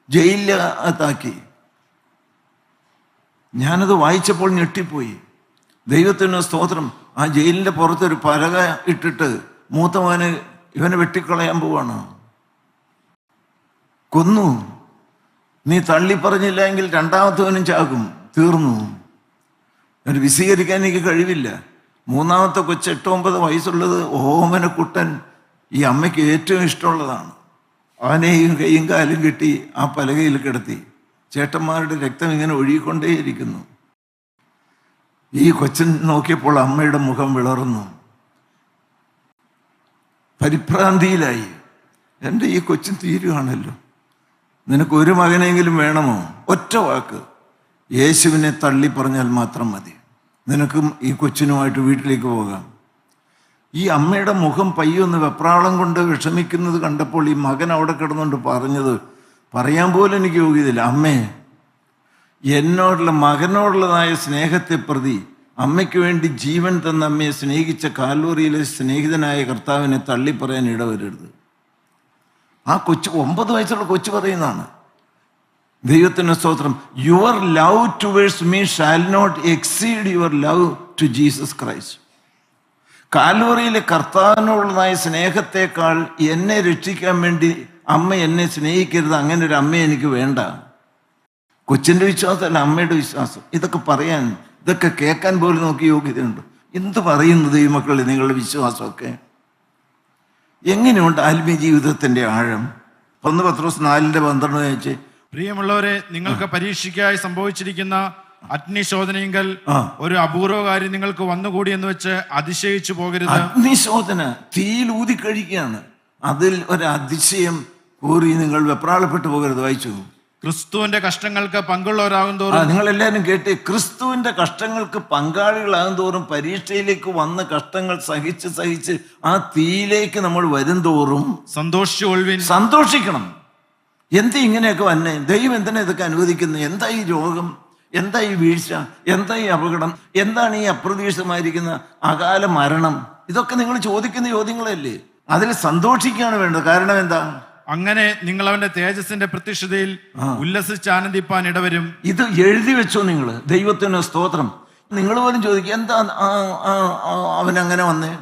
ജയിലിനകത്താക്കി. ഞാനത് വായിച്ചപ്പോൾ ഞെട്ടിപ്പോയി. ദൈവത്തിന് സ്തോത്രം. ആ ജയിലിൻ്റെ പുറത്തൊരു പലക ഇട്ടിട്ട് മൂത്ത മകന് ഇവനെ വെട്ടിക്കളയാൻ പോവാണ്. കൊന്നു. നീ തള്ളി പറഞ്ഞില്ല എങ്കിൽ രണ്ടാമത്തവനും ചാകും. തീർന്നു. ഒരു വിശീകരിക്കാൻ എനിക്ക് കഴിവില്ല. മൂന്നാമത്തെ കൊച്ച് 8-9 വയസ്സുള്ളത് ഓമനക്കുട്ടൻ. ഈ അമ്മയ്ക്ക് ഏറ്റവും ഇഷ്ടമുള്ളതാണ്. അവനെയും കൈയും കാലും കെട്ടി ആ പലകയിൽ കിടത്തി. ചേട്ടന്മാരുടെ രക്തം ഇങ്ങനെ ഒഴുകിക്കൊണ്ടേയിരിക്കുന്നു. ഈ കൊച്ചൻ നോക്കിയപ്പോൾ അമ്മയുടെ മുഖം വിളർന്നു. പരിഭ്രാന്തിയിലായി. എൻ്റെ ഈ കൊച്ചിൻ തീരുകയാണല്ലോ. നിനക്ക് ഒരു മകനെങ്കിലും വേണമോ? ഒറ്റ വാക്ക്, യേശുവിനെ തള്ളി പറഞ്ഞാൽ മാത്രം മതി. നിനക്കും ഈ കൊച്ചിനുമായിട്ട് വീട്ടിലേക്ക് പോകാം. ഈ അമ്മയുടെ മുഖം പയ്യൊന്ന് വെപ്രാളം കൊണ്ട് വിഷമിക്കുന്നത് കണ്ടപ്പോൾ ഈ മകൻ അവിടെ കിടന്നുകൊണ്ട് പറഞ്ഞത് പറയാൻ പോലും എനിക്ക് യോഗ്യതയില്ല. അമ്മേ, എന്നോടുള്ള മകനോടുള്ളതായ സ്നേഹത്തെ പ്രതി അമ്മയ്ക്ക് വേണ്ടി ജീവൻ തന്ന അമ്മയെ സ്നേഹിച്ച കാൽവറിയിലെ സ്നേഹിതനായ കർത്താവിനെ തള്ളിപ്പറയാൻ ഇടവരരുത്. ആ കൊച്ചു 9 വയസ്സുള്ള കൊച്ചു പറയുന്നതാണ്. ദൈവത്തിന് സ്തോത്രം. Your love towards me shall not exceed your love to Jesus Christ. കാൽവറിയിലെ കർത്താവിനോടുള്ളതായ സ്നേഹത്തെക്കാൾ എന്നെ രക്ഷിക്കാൻ വേണ്ടി അമ്മ എന്നെ സ്നേഹിക്കരുത്. അങ്ങനെ ഒരു അമ്മ എനിക്ക് വേണ്ട. കൊച്ചിൻ്റെ വിശ്വാസമല്ല, അമ്മയുടെ വിശ്വാസം. ഇതൊക്കെ പറയാൻ, ഇതൊക്കെ കേൾക്കാൻ പോലും നോക്കി യോഗ്യതയുണ്ട്. എന്ത് പറയുന്നു ദൈവമക്കളെ നിങ്ങളുടെ വിശ്വാസമൊക്കെ? എങ്ങനെയുണ്ട് ആത്മീയ ജീവിതത്തിൻ്റെ ആഴം? 1 പത്രോസ് 4:12 വായിച്ച്. പ്രിയമുള്ളവരെ, നിങ്ങൾക്ക് പരീക്ഷയ്ക്കായി സംഭവിച്ചിരിക്കുന്ന അഗ്നിശോധനയെങ്കിൽ ഒരു അപൂർവ കാര്യം നിങ്ങൾക്ക് വന്നുകൂടി എന്ന് വെച്ച് അതിശയിച്ചു പോകരുത്. അഗ്നിശോധന തീയിൽ ഊതി കഴിക്കുകയാണ്. അതിൽ ഒരു അതിശയം കൂറി നിങ്ങൾ വെപ്രാളപ്പെട്ടു പോകരുത്. വായിച്ചു. ക്രിസ്തുവിന്റെ കഷ്ടങ്ങൾക്ക് പങ്കുള്ളവരാകും തോറും. നിങ്ങൾ എല്ലാവരും കേട്ട്, ക്രിസ്തുവിന്റെ കഷ്ടങ്ങൾക്ക് പങ്കാളികളാകും തോറും, പരീക്ഷയിലേക്ക് വന്ന് കഷ്ടങ്ങൾ സഹിച്ച് ആ തീയിലേക്ക് നമ്മൾ വരും തോറും സന്തോഷിക്കണം. എന്താ ഇങ്ങനെയൊക്കെ വന്നേ? ദൈവം എന്തിനാ ഇതൊക്കെ അനുവദിക്കുന്നത്? എന്താ ഈ രോഗം? എന്താ ഈ വീഴ്ച? എന്താ ഈ അപകടം? എന്താണ് ഈ അപ്രതീക്ഷിതമായിരിക്കുന്ന അകാല മരണം? ഇതൊക്കെ നിങ്ങൾ ചോദിക്കുന്ന ചോദ്യങ്ങളല്ലേ? അതിൽ സന്തോഷിക്കുകയാണ് വേണ്ടത്. കാരണം എന്താ? അങ്ങനെ നിങ്ങൾ അവന്റെ തേജസ്സിന്റെ പ്രത്യക്ഷതയിൽ ഉല്ലസിച്ച് ആനന്ദിപ്പാൻ ഇടവരും. ഇത് എഴുതി വെച്ചോ നിങ്ങൾ. ദൈവത്തിന് സ്തോത്രം. നിങ്ങൾ പോലും ചോദിക്കുക, എന്താ അവനങ്ങനെ വന്നേ?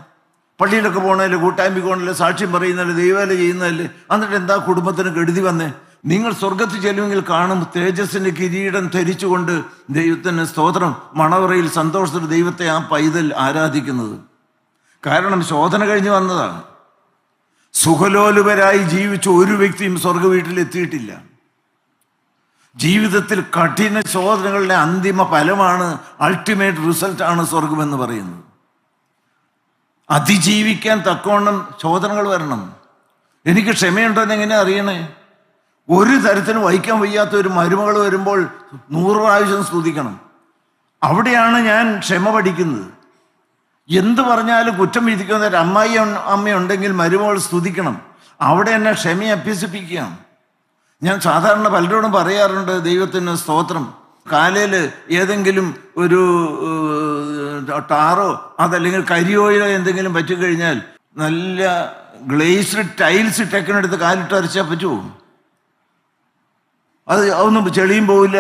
പള്ളിയിലൊക്കെ പോകണല്ലേ, കൂട്ടായ്മ പോകണല്ലേ, സാക്ഷ്യം പറയുന്നല്ലേ, ദൈവാലയം ചെയ്യുന്നതല്ലേ, എന്നിട്ട് എന്താ കുടുംബത്തിന് കെടുതി വന്നേ? നിങ്ങൾ സ്വർഗത്തിൽ ചെല്ലുമെങ്കിൽ കാണും തേജസ്സിന്റെ കിരീടം ധരിച്ചുകൊണ്ട് ദൈവത്തിന് സ്തോത്രം മണവറയിൽ സന്തോഷത്തിൽ ദൈവത്തെ ആ പൈതൽ ആരാധിക്കുന്നത്. കാരണം ശോധന കഴിഞ്ഞ് വന്നതാണ്. സുഖലോലുപരായി ജീവിച്ച ഒരു വ്യക്തിയും സ്വർഗ വീട്ടിൽ എത്തിയിട്ടില്ല. ജീവിതത്തിൽ കഠിന ശോധനകളുടെ അന്തിമ ഫലമാണ്, അൾട്ടിമേറ്റ് റിസൾട്ടാണ് സ്വർഗമെന്ന് പറയുന്നത്. അതിജീവിക്കാൻ തക്കവണ്ണം ശോധനകൾ വരണം. എനിക്ക് ക്ഷമയുണ്ടോ എന്ന് എങ്ങനെ അറിയണേ? ഒരു തരത്തിലും വഹിക്കാൻ വയ്യാത്ത ഒരു മരുമകൾ വരുമ്പോൾ 100 പ്രാവശ്യം സ്തുതിക്കണം. അവിടെയാണ് ഞാൻ ക്ഷമ പഠിക്കുന്നത്. എന്ത് പറഞ്ഞാലും കുറ്റം വിധിക്കുന്ന ഒരു അമ്മയുണ്ടെങ്കിൽ മരുമകൾ സ്തുതിക്കണം. അവിടെ എന്നെ ക്ഷമയെ അഭ്യസിപ്പിക്കുകയാണ്. ഞാൻ സാധാരണ പലരോടും പറയാറുണ്ട്, ദൈവത്തിന് സ്തോത്രം, കാലയിൽ ഏതെങ്കിലും ഒരു ടാറോ അതല്ലെങ്കിൽ കരിയോയിലോ എന്തെങ്കിലും പറ്റിക്കഴിഞ്ഞാൽ നല്ല ഗ്ലേസ്ഡ് ടൈൽസ് ഇട്ടേക്കിനെടുത്ത് കാലിട്ട് അരച്ചാൽ പറ്റുമോ? അതൊന്നും ചെളിയും പോവില്ല,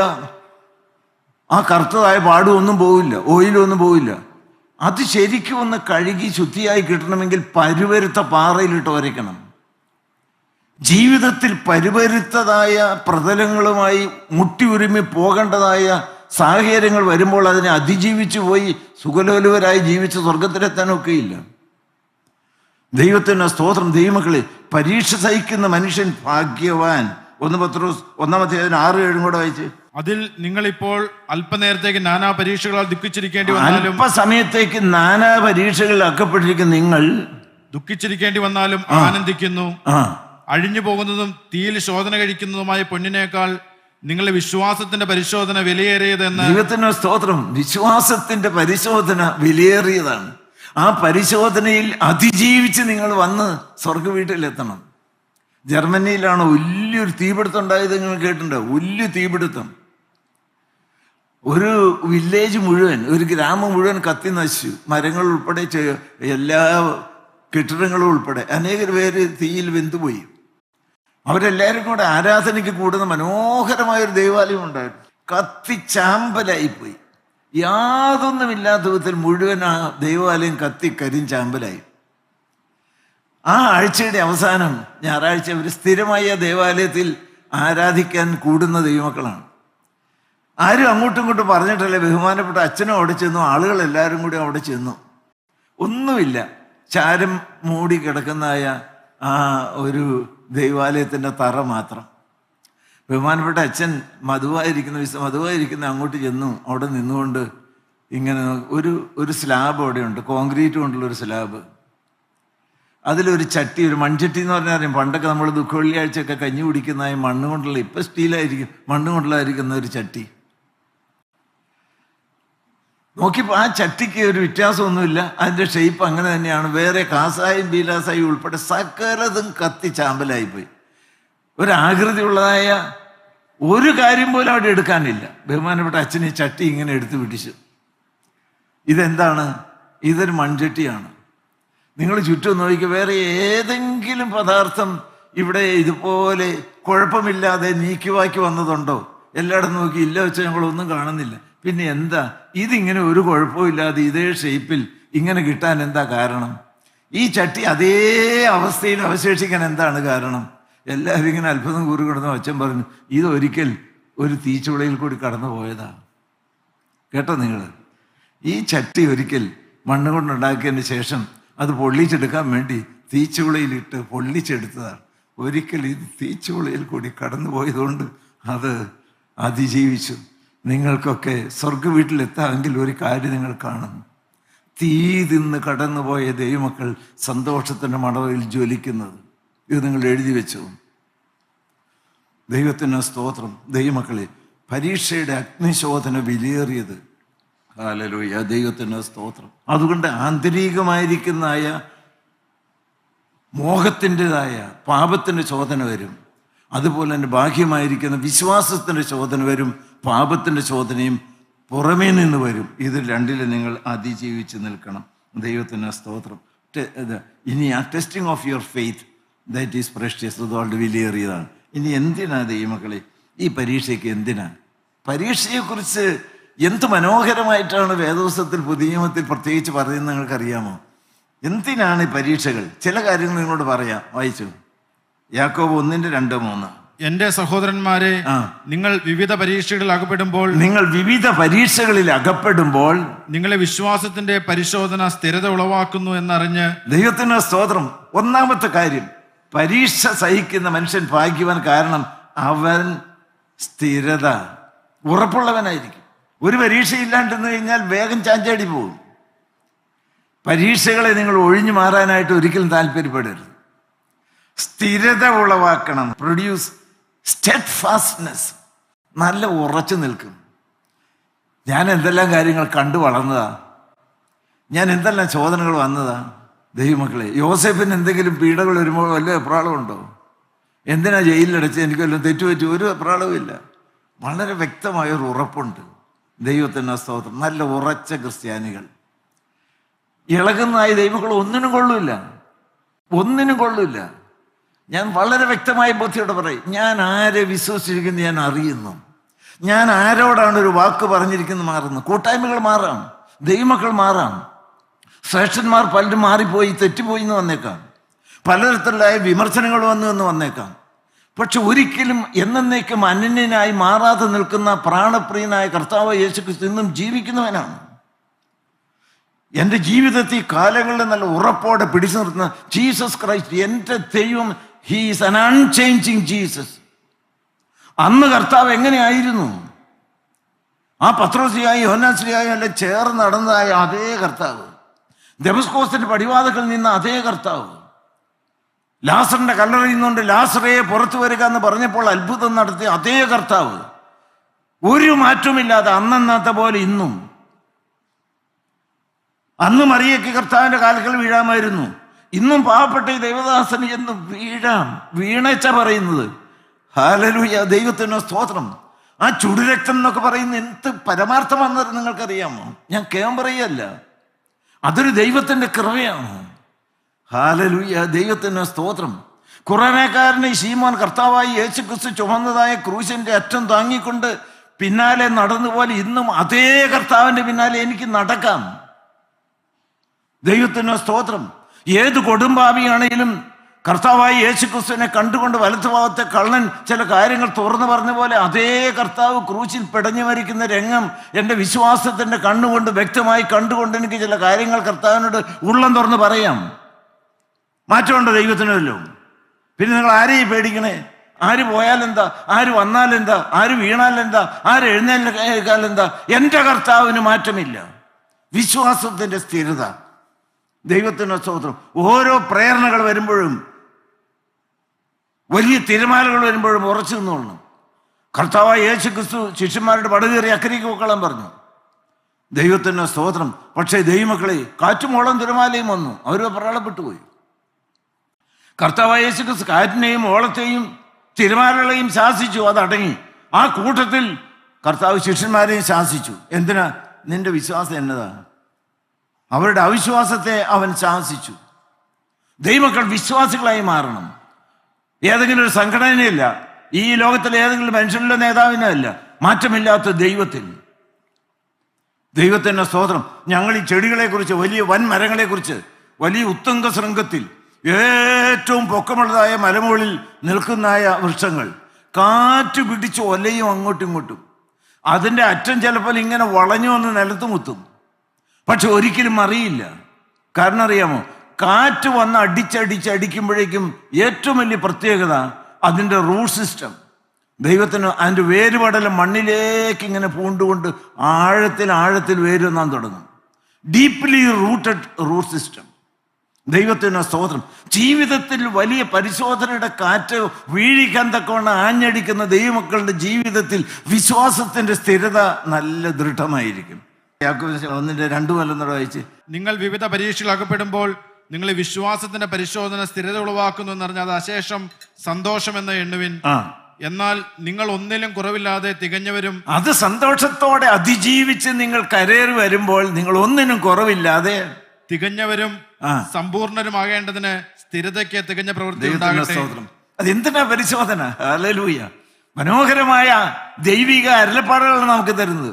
ആ കറുത്തതായ പാടും ഒന്നും പോവില്ല, ഓയിലും ഒന്നും പോവില്ല. അത് ശരിക്കും ഒന്ന് കഴുകി ശുദ്ധിയായി കിട്ടണമെങ്കിൽ പരുവരുത്ത പാറയിലിട്ട് വരയ്ക്കണം. ജീവിതത്തിൽ പരുവരുത്തതായ പ്രതലങ്ങളുമായി മുട്ടി ഉരുമി പോകേണ്ടതായ സാഹചര്യങ്ങൾ വരുമ്പോൾ അതിനെ അതിജീവിച്ചു പോയി സുഖലോലുവരായി ജീവിച്ച് സ്വർഗത്തിലെത്താനൊക്കെയില്ല. ദൈവത്തിന് സ്തോത്രം. ദൈവമക്കളെ, പരീക്ഷ സഹിക്കുന്ന മനുഷ്യൻ ഭാഗ്യവാൻ. 1 പത്രോസ് 1:6-7 കൂടെ വായിച്ച്. അതിൽ നിങ്ങളിപ്പോൾ അല്പനേരത്തേക്ക് നാനാ പരീക്ഷകളാൽ ദുഃഖിച്ചിരിക്കേണ്ടി വന്നാലും, അല്പസമയത്തേക്ക് നാനാ പരീക്ഷകളിൽ അകപ്പെട്ടിരിക്കുന്ന നിങ്ങൾ ദുഃഖിച്ചിരിക്കേണ്ടി വന്നാലും ആനന്ദിക്കുന്നു. അഴിഞ്ഞു പോകുന്നതും തീയിൽ ശോധന കഴിക്കുന്നതുമായ പൊന്നിനേക്കാൾ നിങ്ങളുടെ വിശ്വാസത്തിന്റെ പരിശോധന വിലയേറിയതെന്ന്. ദൈവത്തിന് സ്തോത്രം. വിശ്വാസത്തിന്റെ പരിശോധന വിലയേറിയതാണ്. ആ പരിശോധനയിൽ അതിജീവിച്ച് നിങ്ങൾ വന്ന് സ്വർഗ വീട്ടിലെത്തണം. ജർമ്മനിയിലാണ് വലിയൊരു തീപിടുത്തം ഉണ്ടായത്, നിങ്ങൾ കേട്ടിട്ടുണ്ട്. വലിയ തീപിടുത്തം. ഒരു വില്ലേജ് മുഴുവൻ, ഒരു ഗ്രാമം മുഴുവൻ കത്തി നശിച്ചു. മരങ്ങൾ ഉൾപ്പെടെ എല്ലാ കെട്ടിടങ്ങളും ഉൾപ്പെടെ അനേകം പേര് തീയിൽ വെന്തുപോയി. അവരെല്ലാവരും കൂടെ ആരാധനയ്ക്ക് കൂടുന്ന മനോഹരമായൊരു ദേവാലയം ഉണ്ടായിരുന്നു. കത്തിച്ചാമ്പലായിപ്പോയി. യാതൊന്നുമില്ലാത്ത വിധത്തിൽ മുഴുവൻ ആ ദേവാലയം കത്തി കരിഞ്ചാമ്പലായി. ആ ആഴ്ചയുടെ അവസാനം ഞായറാഴ്ച അവർ സ്ഥിരമായി ആ ദേവാലയത്തിൽ ആരാധിക്കാൻ കൂടുന്ന ദൈവമക്കളാണ്. ആരും അങ്ങോട്ടും ഇങ്ങോട്ടും പറഞ്ഞിട്ടല്ലേ. ബഹുമാനപ്പെട്ട അച്ഛനും അവിടെ ചെന്നു, ആളുകളെല്ലാവരും കൂടി അവിടെ ചെന്നു. ഒന്നുമില്ല, ചാരം മൂടി കിടക്കുന്നതായ ആ ഒരു ദൈവാലയത്തിൻ്റെ തറ മാത്രം. ബഹുമാനപ്പെട്ട അച്ഛൻ മധുവായിരിക്കുന്ന അങ്ങോട്ട് ചെന്നു. അവിടെ നിന്നുകൊണ്ട് ഇങ്ങനെ ഒരു സ്ലാബ് അവിടെയുണ്ട്, കോൺക്രീറ്റ് കൊണ്ടുള്ളൊരു സ്ലാബ്. അതിലൊരു ചട്ടി, ഒരു മൺചട്ടി എന്ന് പറഞ്ഞാൽ അറിയാം. പണ്ടൊക്കെ നമ്മൾ ദുഃഖവെള്ളിയാഴ്ചയൊക്കെ കഞ്ഞി കുടിക്കുന്ന മണ്ണ് കൊണ്ടുള്ള, ഇപ്പം സ്റ്റീലായിരിക്കും, മണ്ണ് കൊണ്ടുള്ളതായിരിക്കുന്ന ഒരു ചട്ടി. നോക്കിയപ്പോൾ ആ ചട്ടിക്ക് ഒരു വ്യത്യാസമൊന്നുമില്ല. അതിൻ്റെ ഷേപ്പ് അങ്ങനെ തന്നെയാണ്. വേറെ കാസായും ബീലാസായും ഉൾപ്പെടെ സകലതും കത്തി ചാമ്പലായിപ്പോയി. ഒരാകൃതി ഉള്ളതായ ഒരു കാര്യം പോലും അവിടെ എടുക്കാനില്ല. ബഹുമാനപ്പെട്ട അച്ഛൻ ഈ ചട്ടി ഇങ്ങനെ എടുത്ത് പിടിച്ചു. ഇതെന്താണ്? ഇതൊരു മൺചട്ടിയാണ്. നിങ്ങൾ ചുറ്റും നോക്കിക്കുക, വേറെ ഏതെങ്കിലും പദാർത്ഥം ഇവിടെ ഇതുപോലെ കുഴപ്പമില്ലാതെ നീക്കിവാക്കി വന്നതുണ്ടോ? എല്ലായിടത്തും നോക്കി, ഇല്ല വെച്ചാൽ ഞങ്ങളൊന്നും കാണുന്നില്ല. പിന്നെ എന്താ ഇതിങ്ങനെ ഒരു കുഴപ്പമില്ലാതെ ഇതേ ഷേപ്പിൽ ഇങ്ങനെ കിട്ടാൻ എന്താ കാരണം? ഈ ചട്ടി അതേ അവസ്ഥയിൽ അവശേഷിക്കാൻ എന്താണ് കാരണം? എല്ലാവരും ഇങ്ങനെ അത്ഭുതം കൂറിക്കിടന്നു. അച്ഛൻ പറഞ്ഞു, ഇതൊരിക്കൽ ഒരു തീച്ചുളയിൽ കൂടി കടന്നു പോയതാ. കേട്ടോ നിങ്ങൾ? ഈ ചട്ടി ഒരിക്കൽ മണ്ണ് കൊണ്ടുണ്ടാക്കിയതിന് ശേഷം അത് പൊള്ളിച്ചെടുക്കാൻ വേണ്ടി തീച്ചുളയിലിട്ട് പൊള്ളിച്ചെടുത്തതാണ്. ഒരിക്കൽ ഇത് തീച്ചുളയിൽ കൂടി കടന്നു പോയതുകൊണ്ട് അത് അതിജീവിച്ചു. നിങ്ങൾക്കൊക്കെ സ്വർഗ വീട്ടിലെത്താമെങ്കിൽ ഒരു കാര്യം നിങ്ങൾ കാണുന്നു. തീ തിന്ന് കടന്നുപോയ ദൈവമക്കൾ സന്തോഷത്തിൻ്റെ മടവിൽ ജ്വലിക്കുന്നത്. ഇത് നിങ്ങൾ എഴുതി വെച്ചു. ദൈവത്തിന് സ്തോത്രം. ദൈവമക്കളെ, പരീക്ഷയുടെ അഗ്നിശോധന വിലയേറിയത്. ഹല്ലേലൂയ, ദൈവത്തിന് സ്തോത്രം. അതുകൊണ്ട് ആന്തരികമായിരിക്കുന്നതായ മോഹത്തിൻ്റെതായ പാപത്തിൻ്റെ ശോധന വരും. അതുപോലെ തന്നെ ബാഹ്യമായിരിക്കുന്ന വിശ്വാസത്തിൻ്റെ ശോധന വരും. പാപത്തിൻ്റെ ശോധനയും പുറമേ നിന്ന് വരും. ഇത് രണ്ടിലും നിങ്ങൾ അതിജീവിച്ച് നിൽക്കണം. ദൈവത്തിന് സ്തോത്രം. ഇനി ആ testing of your faith that is precious, അതുകൊണ്ട് വിലയേറിയതാണ്. ഇനി എന്തിനാ ദൈവമക്കളെ ഈ പരീക്ഷയ്ക്ക്? എന്തിനാ? പരീക്ഷയെക്കുറിച്ച് എന്ത് മനോഹരമായിട്ടാണ് വേദപുസ്തകത്തിൽ, പുതിയ നിയമത്തിൽ പ്രത്യേകിച്ച് പറയുന്നത് നിങ്ങൾക്കറിയാമോ? എന്തിനാണ് ഈ പരീക്ഷകൾ? ചില കാര്യങ്ങൾ നിങ്ങളോട് പറയാം. വായിച്ചു. യാക്കോബ് 1:2-3. എന്റെ സഹോദരന്മാരെ, നിങ്ങൾ വിവിധ പരീക്ഷകളിൽ അകപ്പെടുമ്പോൾ നിങ്ങളെ വിശ്വാസത്തിന്റെ പരിശോധന സ്ഥിരത ഉളവാക്കുന്നു എന്നറിഞ്ഞ്. ദൈവത്തിന് സ്തോത്രം. ഒന്നാമത്തെ കാര്യം, പരീക്ഷ സഹിക്കുന്ന മനുഷ്യൻ ഭാഗ്യവാൻ. കാരണം അവൻ സ്ഥിരത ഉറപ്പുള്ളവനായിരിക്കും. ഒരു പരീക്ഷയില്ലാണ്ടെന്ന് കഴിഞ്ഞാൽ വേഗം ചാഞ്ചാടി പോകും. പരീക്ഷകളെ നിങ്ങൾ ഒഴിഞ്ഞു മാറാനായിട്ട് ഒരിക്കലും താല്പര്യപ്പെടരുത്. സ്ഥിരത ഉളവാക്കണം. Produce steadfastness. നല്ല ഉറച്ചു നിൽക്കും. ഞാൻ എന്തെല്ലാം കാര്യങ്ങൾ കണ്ടു വളർന്നതാ, ഞാൻ എന്തെല്ലാം ചോദനകൾ വന്നതാ. ദൈവമക്കളെ, യോസേഫിന് എന്തെങ്കിലും പീഡകൾ വരുമ്പോൾ വല്ല എപ്രാളമുണ്ടോ? എന്തിനാ ജയിലിലടച്ച്? എനിക്ക് വല്ലതും തെറ്റുപറ്റി? ഒരു എപ്രാളവും ഇല്ല. വളരെ വ്യക്തമായൊരു ഉറപ്പുണ്ട്. ദൈവത്തിന് സ്തോത്രം. നല്ല ഉറച്ച ക്രിസ്ത്യാനികൾ. ഇളകുന്നതായി ദൈവമക്കൾ ഒന്നിനും കൊള്ളില്ല. ഞാൻ വളരെ വ്യക്തമായ ബോധ്യത്തോടെ പറയും, ഞാൻ ആരെ വിശ്വസിച്ചിരിക്കുന്നു ഞാൻ അറിയുന്നു. ഞാൻ ആരോടാണ് ഒരു വാക്ക് പറഞ്ഞിരിക്കുന്നത് മാറുന്നു. കൂട്ടായ്മകൾ മാറാം, ദൈവമക്കൾ മാറാം, ശ്രേഷ്ഠന്മാർ പലരും മാറിപ്പോയി, തെറ്റുപോയി എന്ന് വന്നേക്കാം, പലതരത്തിലുള്ള വിമർശനങ്ങൾ എന്ന് വന്നേക്കാം. പക്ഷെ ഒരിക്കലും എന്നേക്കും അനന്യനായി മാറാതെ നിൽക്കുന്ന പ്രാണപ്രിയനായ കർത്താവ് യേശുക്രിസ്തു ഇന്നും ജീവിക്കുന്നവനാണ്. എൻ്റെ ജീവിതത്തിൽ കാലങ്ങളിൽ നല്ല ഉറപ്പോടെ പിടിച്ചു നിർത്തുന്ന ജീസസ് ക്രൈസ്റ്റ് എൻ്റെ ദൈവം. ഹീ ഈസ് അൻ അൺചേഞ്ചിങ് ജീസസ്. അന്ന് കർത്താവ് എങ്ങനെയായിരുന്നു? ആ പത്രോസിയായി യോഹന്നാൻസ്ലിയായി എല്ലാം ചേർന്ന് നടന്നതായ അതേ കർത്താവ്, ദമസ്കോസിന്റെ പടിവാതിൽക്കൽ നിന്ന അതേ കർത്താവ്, ലാസറിന്റെ കല്ലറയിൽ നിന്നുകൊണ്ട് ലാസറയെ പുറത്തു വരിക എന്ന് പറഞ്ഞപ്പോൾ അത്ഭുതം നടത്തിയ അതേ കർത്താവ്, ഒരു മാറ്റമില്ലാതെ അന്നത്തെ പോലെ ഇന്നും. അന്ന് മറിയയ്ക്ക് കർത്താവിന്റെ കാൽക്കൽ വീഴാമായിരുന്നു. ഇന്നും പാവപ്പെട്ട ഈ ദൈവദാസന് എന്ന് വീണച്ച പറയുന്നത്. ഹല്ലേലൂയ, ദൈവത്തിന് സ്തോത്രം. ആ ചുടുരക്തം എന്നൊക്കെ പറയുന്ന എന്ത് പരമാർത്ഥമാണെന്ന് നിങ്ങൾക്കറിയാമോ? ഞാൻ കേവലം പറയല്ല, അതൊരു ദൈവത്തിൻ്റെ കൃപയാണ്. ഹല്ലേലൂയ, ദൈവത്തിന് സ്തോത്രം. കുറേനേക്കാരനെ ശീമോൻ കർത്താവായി യേശുക്രിസ്തു ചുമന്നതായ ക്രൂശിന്റെ അറ്റം താങ്ങിക്കൊണ്ട് പിന്നാലെ നടന്നുപോലെ ഇന്നും അതേ കർത്താവിന്റെ പിന്നാലെ എനിക്ക് നടക്കാം. ദൈവത്തിന് സ്തോത്രം. ഏത് കൊടുമ്പാവിയാണെങ്കിലും കർത്താവായ യേശുക്രിസ്തുവിനെ കണ്ടുകൊണ്ട് വലത്തുഭാഗത്തെ കള്ളൻ ചില കാര്യങ്ങൾ തുറന്നു പറഞ്ഞ പോലെ അതേ കർത്താവ് ക്രൂശിൽ പിടഞ്ഞു മരിക്കുന്ന രംഗം എൻ്റെ വിശ്വാസത്തിൻ്റെ കണ്ണുകൊണ്ട് വ്യക്തമായി കണ്ടുകൊണ്ട് എനിക്ക് ചില കാര്യങ്ങൾ കർത്താവിനോട് ഉള്ളം തുറന്ന് പറയാം. മാറ്റമുണ്ടോ ദൈവത്തിനല്ലോ? പിന്നെ നിങ്ങൾ ആരെയും പേടിക്കണേ? ആര് പോയാലെന്താ, ആര് വന്നാലെന്താ, ആര് വീണാലെന്താ, ആര് എഴുന്നേൽക്കാലെന്താ? എൻ്റെ കർത്താവിന് മാറ്റമില്ല. വിശ്വാസത്തിൻ്റെ സ്ഥിരത. ദൈവത്തിൻ്റെ സ്തോത്രം. ഓരോ പ്രേരണകൾ വരുമ്പോഴും വലിയ തിരമാലകൾ വരുമ്പോഴും ഉറച്ചു നിന്നോളണം. കർത്താവായ യേശുക്രിസ്തു ശിഷ്യന്മാരുടെ പടകേറി അക്കരയ്ക്ക് പൊക്കളാൻ പറഞ്ഞു. ദൈവത്തിൻ്റെ സ്തോത്രം. പക്ഷേ ദൈവമക്കളെ, കാറ്റുമോളം തിരമാലയും വന്നു, അവർ പ്രളയപ്പെട്ടു പോയി. കർത്താവായ യേശുക്രിസ്തു കാറ്റിനെയും ഓളത്തെയും തിരമാലകളെയും ശാസിച്ചു, അതടങ്ങി. ആ കൂട്ടത്തിൽ കർത്താവ് ശിഷ്യന്മാരെയും ശാസിച്ചു. എന്തിനാ? നിന്റെ വിശ്വാസം എന്നതാ? അവരുടെ അവിശ്വാസത്തെ അവൻ ശാസിച്ചു. ദൈവമക്കൾ വിശ്വാസികളായി മാറണം. ഏതെങ്കിലും ഒരു സംഘടനയില്ല, ഈ ലോകത്തിലെ ഏതെങ്കിലും മനുഷ്യരുടെ നേതാവിനല്ല, മാറ്റമില്ലാത്ത ദൈവത്തിൽ. ദൈവത്തിൻ്റെ സ്തോത്രം. ഞങ്ങൾ ഈ ചെടികളെക്കുറിച്ച്, വലിയ വൻ മരങ്ങളെക്കുറിച്ച്, വലിയ ഉത്തുംഗ ശൃംഗത്തിൽ ഏറ്റവും പൊക്കമുള്ളതായ മലമുകളിൽ നിൽക്കുന്നതായ വൃക്ഷങ്ങൾ കാറ്റ് പിടിച്ച് ഒലയും അങ്ങോട്ടും ഇങ്ങോട്ടും. അതിൻ്റെ അറ്റം ചിലപ്പോൾ ഇങ്ങനെ വളഞ്ഞു വന്ന് നിലത്ത് മുത്തും, പക്ഷെ ഒരിക്കലും അറിയില്ല. കാരണം അറിയാമോ? കാറ്റ് വന്ന് അടിച്ചടിക്കുമ്പോഴേക്കും ഏറ്റവും വലിയ പ്രത്യേകത അതിൻ്റെ റൂട്ട് സിസ്റ്റം. ദൈവത്തിന് അതിൻ്റെ വേരുപടലം മണ്ണിലേക്ക് ഇങ്ങനെ പൂണ്ടുകൊണ്ട് ആഴത്തിൽ വേരുന്നാൻ തുടങ്ങും. Deeply rooted root system. ദൈവത്തിന് സ്തോത്രം. ജീവിതത്തിൽ വലിയ പരിശോധനയുടെ കാറ്റ് വീഴിക്കാൻ തക്കവണ്ണം ആഞ്ഞടിക്കുന്ന ദൈവമക്കളുടെ ജീവിതത്തിൽ വിശ്വാസത്തിന്റെ സ്ഥിരത നല്ല ദൃഢമായിരിക്കും. യാക്കോബ് 1:2 വായിച്ച്, നിങ്ങൾ വിവിധ പരീക്ഷകൾ അകപ്പെടുമ്പോൾ നിങ്ങൾ വിശ്വാസത്തിന്റെ പരിശോധന സ്ഥിരത ഉളവാക്കുന്നു എന്നറിഞ്ഞാൽ അത് അശേഷം സന്തോഷമെന്ന് എണ്ണുവിൻ. എന്നാൽ നിങ്ങൾ ഒന്നിലും കുറവില്ലാതെ തികഞ്ഞവരും. അത് സന്തോഷത്തോടെ അതിജീവിച്ച് നിങ്ങൾ കരേറി വരുമ്പോൾ നിങ്ങൾ ഒന്നിനും കുറവില്ലാതെ തികഞ്ഞവരും സമ്പൂർണരുമാകേണ്ടതിന് സ്ഥിരതയ്ക്ക് തികഞ്ഞ പ്രവൃത്തി ഉണ്ടാകട്ടെ. അതെന്തിനാ പരിശോധന? ഹല്ലേലൂയ. മനോഹരമായ ദൈവിക അരുളപ്പാടുകളാണ് നമുക്ക് തരുന്നത്.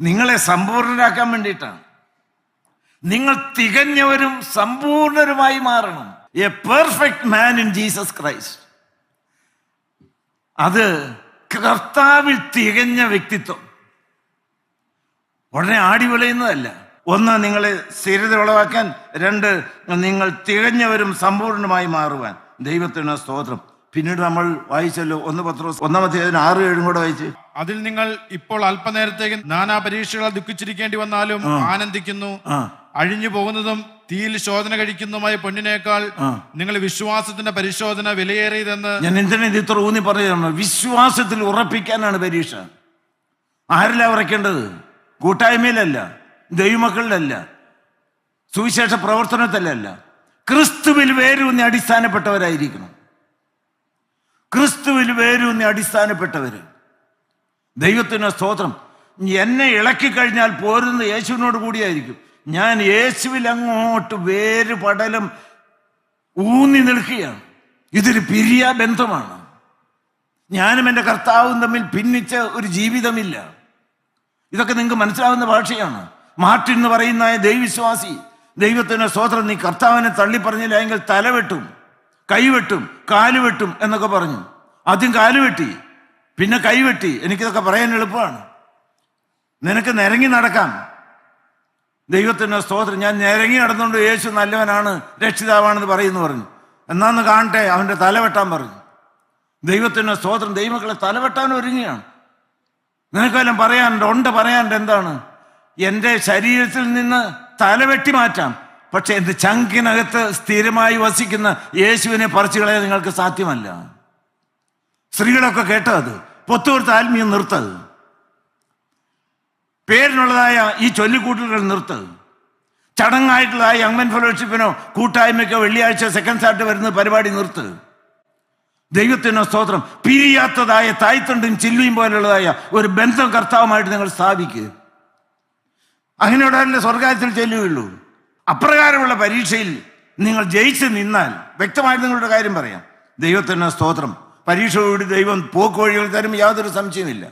നിങ്ങളെ സമ്പൂർണരാക്കാൻ വേണ്ടിയിട്ടാണ്. നിങ്ങൾ തികഞ്ഞവരും സമ്പൂർണരുമായി മാറണം. A perfect man in Jesus Christ. അത് കർത്താവിൽ തികഞ്ഞ വ്യക്തിത്വം. ഉടനെ ആടി വിളയുന്നതല്ല. 1, നിങ്ങളെ സ്ഥിരത ഉളവാക്കാൻ. 2, നിങ്ങൾ തികഞ്ഞവരും സമ്പൂർണമായി മാറുവാൻ. ദൈവത്തിന് സ്തോത്രം. പിന്നീട് നമ്മൾ വായിച്ചല്ലോ 1 പത്രോസ് 1:6-7 കൂടെ വായിച്ച്, അതിൽ നിങ്ങൾ ഇപ്പോൾ അല്പനേരത്തേക്ക് നാനാ പരീക്ഷകളാൽ ദുഃഖിച്ചിരിക്കേണ്ടി വന്നാലും ആനന്ദിക്കുന്നു. അഴിഞ്ഞു പോകുന്നതും തീയിൽ ശോധന കഴിക്കുന്നതുമായ പൊന്നിനേക്കാൾ നിങ്ങൾ വിശ്വാസത്തിന്റെ പരിശോധന വിലയേറിയതെന്ന്. ഞാൻ എന്തിനാ ഇത് ഇത്ര ഊന്നി പറയുകയാണ്? വിശ്വാസത്തിൽ ഉറപ്പിക്കാനാണ് പരീക്ഷ. ആരിലാ ഉറക്കേണ്ടത്? കൂട്ടായ്മയിലല്ല, ദൈവമക്കളിലല്ല, സുവിശേഷ പ്രവർത്തനത്തിലല്ല. ക്രിസ്തുവിൽ വേരൂന്നി അടിസ്ഥാനപ്പെട്ടവരായിരിക്കണം. ക്രിസ്തുവിൽ വേരൂന്നി അടിസ്ഥാനപ്പെട്ടവര്. ദൈവത്തിന് സ്തോത്രം. എന്നെ ഇളക്കിക്കഴിഞ്ഞാൽ പോരുന്ന യേശുവിനോട് കൂടിയായിരിക്കും. ഞാൻ യേശുവിൽ അങ്ങോട്ട് വേര് പടലം ഊന്നി നിൽക്കുകയാണ്. ഇതൊരു പിരിയ ബന്ധമാണ്. ഞാനും എൻ്റെ കർത്താവും തമ്മിൽ ഭിന്നിച്ച ഒരു ജീവിതമില്ല. ഇതൊക്കെ നിങ്ങൾക്ക് മനസ്സിലാവുന്ന ഭാഷയാണ്. മാർട്ടിൻ എന്ന് പറയുന്ന ദൈവവിശ്വാസി, ദൈവത്തിന് സ്തോത്രം, നീ കർത്താവിനെ തള്ളിപ്പറഞ്ഞില്ല എങ്കിൽ തലവെട്ടും, കൈവെട്ടും, കാലുവെട്ടും എന്നൊക്കെ പറഞ്ഞു. ആദ്യം കാലുവെട്ടി, പിന്നെ കൈവെട്ടി. എനിക്കിതൊക്കെ പറയാൻ എളുപ്പമാണ്. നിനക്ക് നിരങ്ങി നടക്കാം. ദൈവത്തിന് സ്തോത്രം. ഞാൻ നിരങ്ങി നടന്നുകൊണ്ട് യേശു നല്ലവനാണ്, രക്ഷിതാവാണെന്ന് പറയുന്നു പറഞ്ഞു. എന്നാന്ന് കാണട്ടെ, അവൻ്റെ തലവെട്ടാൻ പറഞ്ഞു. ദൈവത്തിന് സ്തോത്രം. ദൈവമക്കളെ തലവെട്ടാൻ ഒരുങ്ങിയാണ്. നിനക്കെല്ലാം പറയാനുണ്ട് പറയാനുണ്ട്. എന്താണ്? എൻ്റെ ശരീരത്തിൽ നിന്ന് തലവെട്ടി മാറ്റാം, പക്ഷെ എൻ്റെ ചങ്കിനകത്ത് സ്ഥിരമായി വസിക്കുന്ന യേശുവിനെ പറിച്ചു കളയാൻ നിങ്ങൾക്ക് സാധ്യമല്ല. സ്ത്രീകളൊക്കെ കേട്ടത്, പൊത്തുകൊടുത്ത ആത്മീയം നിർത്തത്, പേരിനുള്ളതായ ഈ ചൊല്ലിക്കൂട്ടലുകൾ നിർത്തത്, ചടങ്ങായിട്ടുള്ളതായ യങ്മൻ ഫെലോഷിപ്പിനോ കൂട്ടായ്മയ്ക്കോ വെള്ളിയാഴ്ച സെക്കൻഡ് സാറ്റർഡേ വരുന്ന പരിപാടി നിർത്ത്. ദൈവത്തിന് സ്തോത്രം. പിരിയാത്തതായ തായ്തണ്ടും ചില്ലിയും പോലുള്ളതായ ഒരു ബന്ധം കർത്താവുമായിട്ട് നിങ്ങൾ സ്ഥാപിക്കുക. അങ്ങനെയുള്ളവരല്ലേ സ്വർഗത്തിൽ ചെല്ലുകയുള്ളൂ. അപ്രകാരമുള്ള പരീക്ഷയിൽ നിങ്ങൾ ജയിച്ച് നിന്നാൽ, വ്യക്തമായിട്ട് നിങ്ങളുടെ കാര്യം പറയാം, ദൈവത്തിന് സ്തോത്രം, പരീക്ഷയോട് ദൈവം പോക്കുവഴികൾ തരും, യാതൊരു സംശയമില്ല.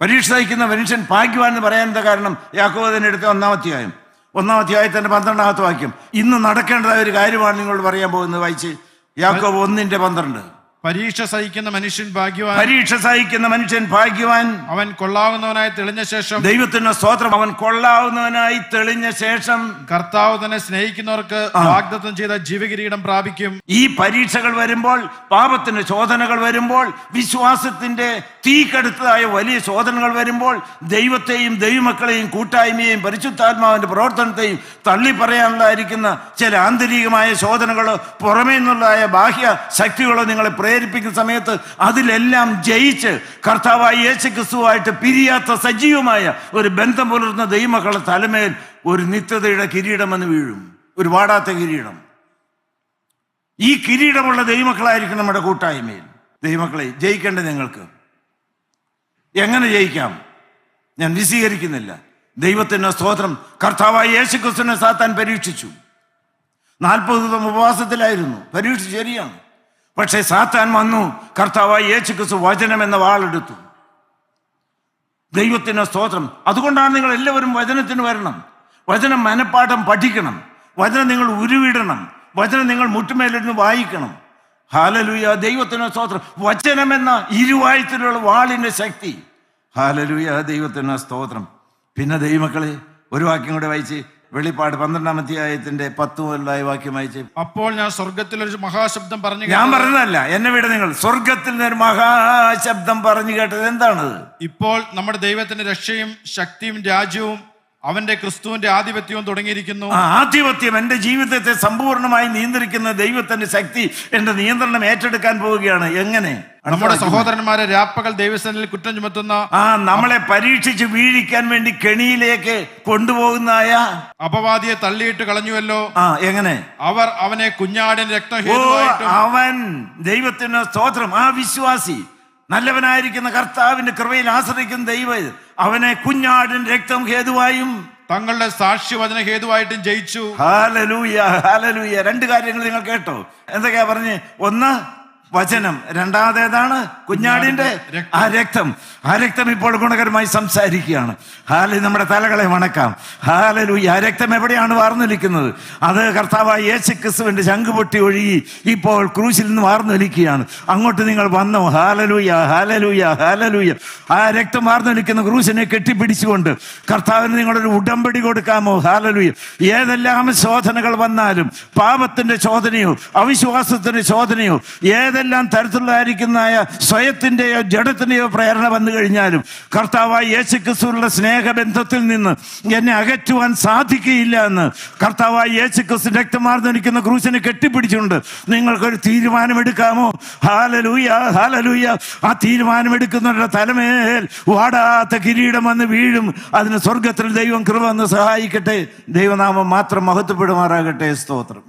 പരീക്ഷ സഹിക്കുന്ന മനുഷ്യൻ ഭാഗ്യവാൻ എന്ന് പറയാൻ എന്താ കാരണം? യാക്കോബ് തന്നെ എടുത്ത 1-ാം അധ്യായത്തിന്റെ 12-ാമത്തെ വാക്യം. ഇന്ന് നടക്കേണ്ടതായ ഒരു കാര്യമാണ് നിങ്ങളോട് പറയാൻ പോകുന്നത്. വായിച്ച് യാക്കോബ് 1:12. പരീക്ഷ സഹിക്കുന്ന മനുഷ്യൻ ഭാഗ്യവാൻ, പരീക്ഷ സഹിക്കുന്ന മനുഷ്യൻ ഭാഗ്യവാൻ, അവൻ കൊള്ളാവുന്നവനായി തെളിഞ്ഞ ശേഷം. ദൈവത്തിന്റെ സ്തോത്രം. അവൻ കൊള്ളാവുന്നവനായി തെളിഞ്ഞ ശേഷം കർത്താവ് തന്നെ സ്നേഹിക്കുന്നവർക്ക് വാഗ്ദത്തം ചെയ്ത ജീവകിരീടം പ്രാപിക്കും. ഈ പരീക്ഷകൾ വരുമ്പോൾ, പാപത്തിന്റെ ശോധനകൾ വരുമ്പോൾ, വിശ്വാസത്തിന്റെ തീക്കടുത്തതായ വലിയ ശോധനകൾ വരുമ്പോൾ, ദൈവത്തെയും ദൈവമക്കളെയും കൂട്ടായ്മയെയും പരിശുദ്ധാത്മാവിന്റെ പ്രവർത്തനത്തെയും തള്ളി പറയാനുള്ളതായിരിക്കുന്ന ചില ആന്തരികമായ ശോധനകളോ പുറമേ നിന്നുള്ളതായ ബാഹ്യ ശക്തികളോ നിങ്ങളെ പ്രേരിപ്പിക്കുന്ന സമയത്ത് അതിലെല്ലാം ജയിച്ച് കർത്താവായ യേശുക്രിസ്തുവായിട്ട് പിരിയാത്ത സജീവമായ ഒരു ബന്ധം പുലർത്തുന്ന ദൈവമക്കളുടെ തലമേൽ ഒരു നിത്യതയുടെ കിരീടം എന്ന് വീഴും, ഒരു വാടാത്ത കിരീടം. ഈ കിരീടമുള്ള ദൈവമക്കളായിരിക്കും നമ്മുടെ കൂട്ടായ്മയിൽ. ദൈവമക്കളെ, ജയിക്കേണ്ടത് നിങ്ങൾക്ക്. എങ്ങനെ ജയിക്കാം? ഞാൻ വിശദീകരിക്കുന്നില്ല. ദൈവത്തിന്റെ സ്തോത്രം. കർത്താവായ യേശുക്രിസ്തുവിനെ സാത്താൻ പരീക്ഷിച്ചു. 40 ദിവസം ഉപവാസത്തിലായിരുന്നു. പരീക്ഷ ശരിയാണ്. പക്ഷേ സാത്താൻ വന്നു. കർത്താവായ യേശുക്രിസ്തു വചനം എന്ന വാളെടുത്തു. ദൈവത്തിന്റെ സ്തോത്രം. അതുകൊണ്ടാണ് നിങ്ങൾ എല്ലാവരും വചനത്തിന് വരണം. വചനം മനപ്പാഠം പഠിക്കണം. വചനം നിങ്ങൾ ഉരുവിടണം. വചനം നിങ്ങൾ മുട്ടുമേലിരുന്ന് വായിക്കണം. ഹല്ലേലൂയ. ദൈവത്തിന് സ്തോത്രം. വചനം എന്ന ഇരുവായത്തിലുള്ള വാളിന്റെ ശക്തി. ഹല്ലേലൂയ. ദൈവത്തിന് സ്തോത്രം. പിന്നെ ദൈവമക്കളെ, ഒരു വാക്യം കൂടെ വായിച്ച് വെളിപ്പാട് 12-ാം അധ്യായത്തിന്റെ 10 മുതലായ വാക്യം വായിച്ച്. അപ്പോൾ ഞാൻ സ്വർഗത്തിൽ ഒരു മഹാശബ്ദം പറഞ്ഞു. ഞാൻ പറഞ്ഞതല്ല, എന്നെ വിട. നിങ്ങൾ സ്വർഗത്തിൽ നിന്ന് ഒരു മഹാശബ്ദം പറഞ്ഞു കേട്ടത് എന്താണത്? ഇപ്പോൾ നമ്മുടെ ദൈവത്തിന്റെ രക്ഷയും ശക്തിയും രാജ്യവും അവന്റെ ക്രിസ്തുവിന്റെ ആധിപത്യവും തുടങ്ങിയിരിക്കുന്നു. ആധിപത്യം, എന്റെ ജീവിതത്തെ സമ്പൂർണ്ണമായി നിയന്ത്രിക്കുന്ന ദൈവത്തിന്റെ ശക്തി എന്റെ നിയന്ത്രണം ഏറ്റെടുക്കാൻ പോവുകയാണ്. എങ്ങനെ? നമ്മുടെ സഹോദരന്മാരെ രാപ്പകൽ ദൈവസന്നിധിയിൽ കുറ്റം ചുമത്തുന്ന, നമ്മളെ പരീക്ഷിച്ച് വീഴിക്കാൻ വേണ്ടി കെണിയിലേക്ക് കൊണ്ടുപോകുന്നായ അപവാദിയെ തള്ളിയിട്ട് കളഞ്ഞുവല്ലോ. എങ്ങനെ? അവർ അവനെ കുഞ്ഞാടിന്റെ രക്തം ഹേതുവായിട്ടും. അവൻ ദൈവത്തിന് സ്തോത്രം. ആ വിശ്വാസി, നല്ലവനായിരിക്കുന്ന കർത്താവിന്റെ കൃപയിൽ ആശ്രയിക്കുന്ന ദൈവം അവനെ കുഞ്ഞാടിന്റെ രക്തം ഹേതുവായും തങ്ങളുടെ സാക്ഷ്യവചന ഹേതുവായിട്ടും ജയിച്ചു. Hallelujah, hallelujah. 2 കാര്യങ്ങൾ നിങ്ങൾ കേട്ടോ? എന്തൊക്കെയാ പറഞ്ഞ്? ഒന്ന് വചനം, രണ്ടാമതേതാണ് കുഞ്ഞാടിന്റെ ആ രക്തം. ആ രക്തം ഇപ്പോൾ ഗുണകരമായി സംസാരിക്കുകയാണ്. നമ്മുടെ തലകളെ വണക്കാം. ഹല്ലേലൂയ. ആ രക്തം എവിടെയാണ് വാർന്നൊലിക്കുന്നത്? അത് കർത്താവായ യേശുക്രിസ്തുവിന്റെ ശംഖുപൊട്ടി ഒഴുകി ഇപ്പോൾ ക്രൂശിൽ നിന്ന് വാർന്നൊലിക്കുകയാണ്. അങ്ങോട്ട് നിങ്ങൾ വന്നോ? Hallelujah, hallelujah, hallelujah. ആ രക്തം വാർന്നൊലിക്കുന്ന ക്രൂശിനെ കെട്ടിപ്പിടിച്ചുകൊണ്ട് കർത്താവിന് നിങ്ങളൊരു ഉടമ്പടി കൊടുക്കാമോ? ഹല്ലേലൂയ. ഏതെല്ലാം ശോധനകൾ വന്നാലും, പാപത്തിന്റെ ശോധനയോ അവിശ്വാസത്തിന്റെ ശോധനയോ ഏതെല്ലാം തരത്തിലുള്ളതായിരിക്കുന്ന സ്വയത്തിന്റെയോ ജഡത്തിന്റെയോ പ്രേരണ വന്നു കഴിഞ്ഞാലും, കർത്താവായ യേശുക്രിസ്തുവിനുള്ള സ്നേഹബന്ധത്തിൽ നിന്ന് എന്നെ അകറ്റുവാൻ സാധിക്കുകയില്ല എന്ന് കർത്താവായ യേശുക്രിസ്തു രക്തമാർന്നൊലിക്കുന്ന ക്രൂശിനെ കെട്ടിപ്പിടിച്ചുകൊണ്ട് നിങ്ങൾക്കൊരു തീരുമാനമെടുക്കാമോ? Hallelujah, hallelujah. ആ തീരുമാനമെടുക്കുന്നവരുടെ തലമേൽ വാടാത്ത കിരീടം വന്ന് വീഴും. അതിന് സ്വർഗത്തിൽ ദൈവം കൃപ എന്ന് സഹായിക്കട്ടെ. ദൈവനാമം മാത്രം മഹത്വപ്പെടുമാറാകട്ടെ. സ്തോത്രം.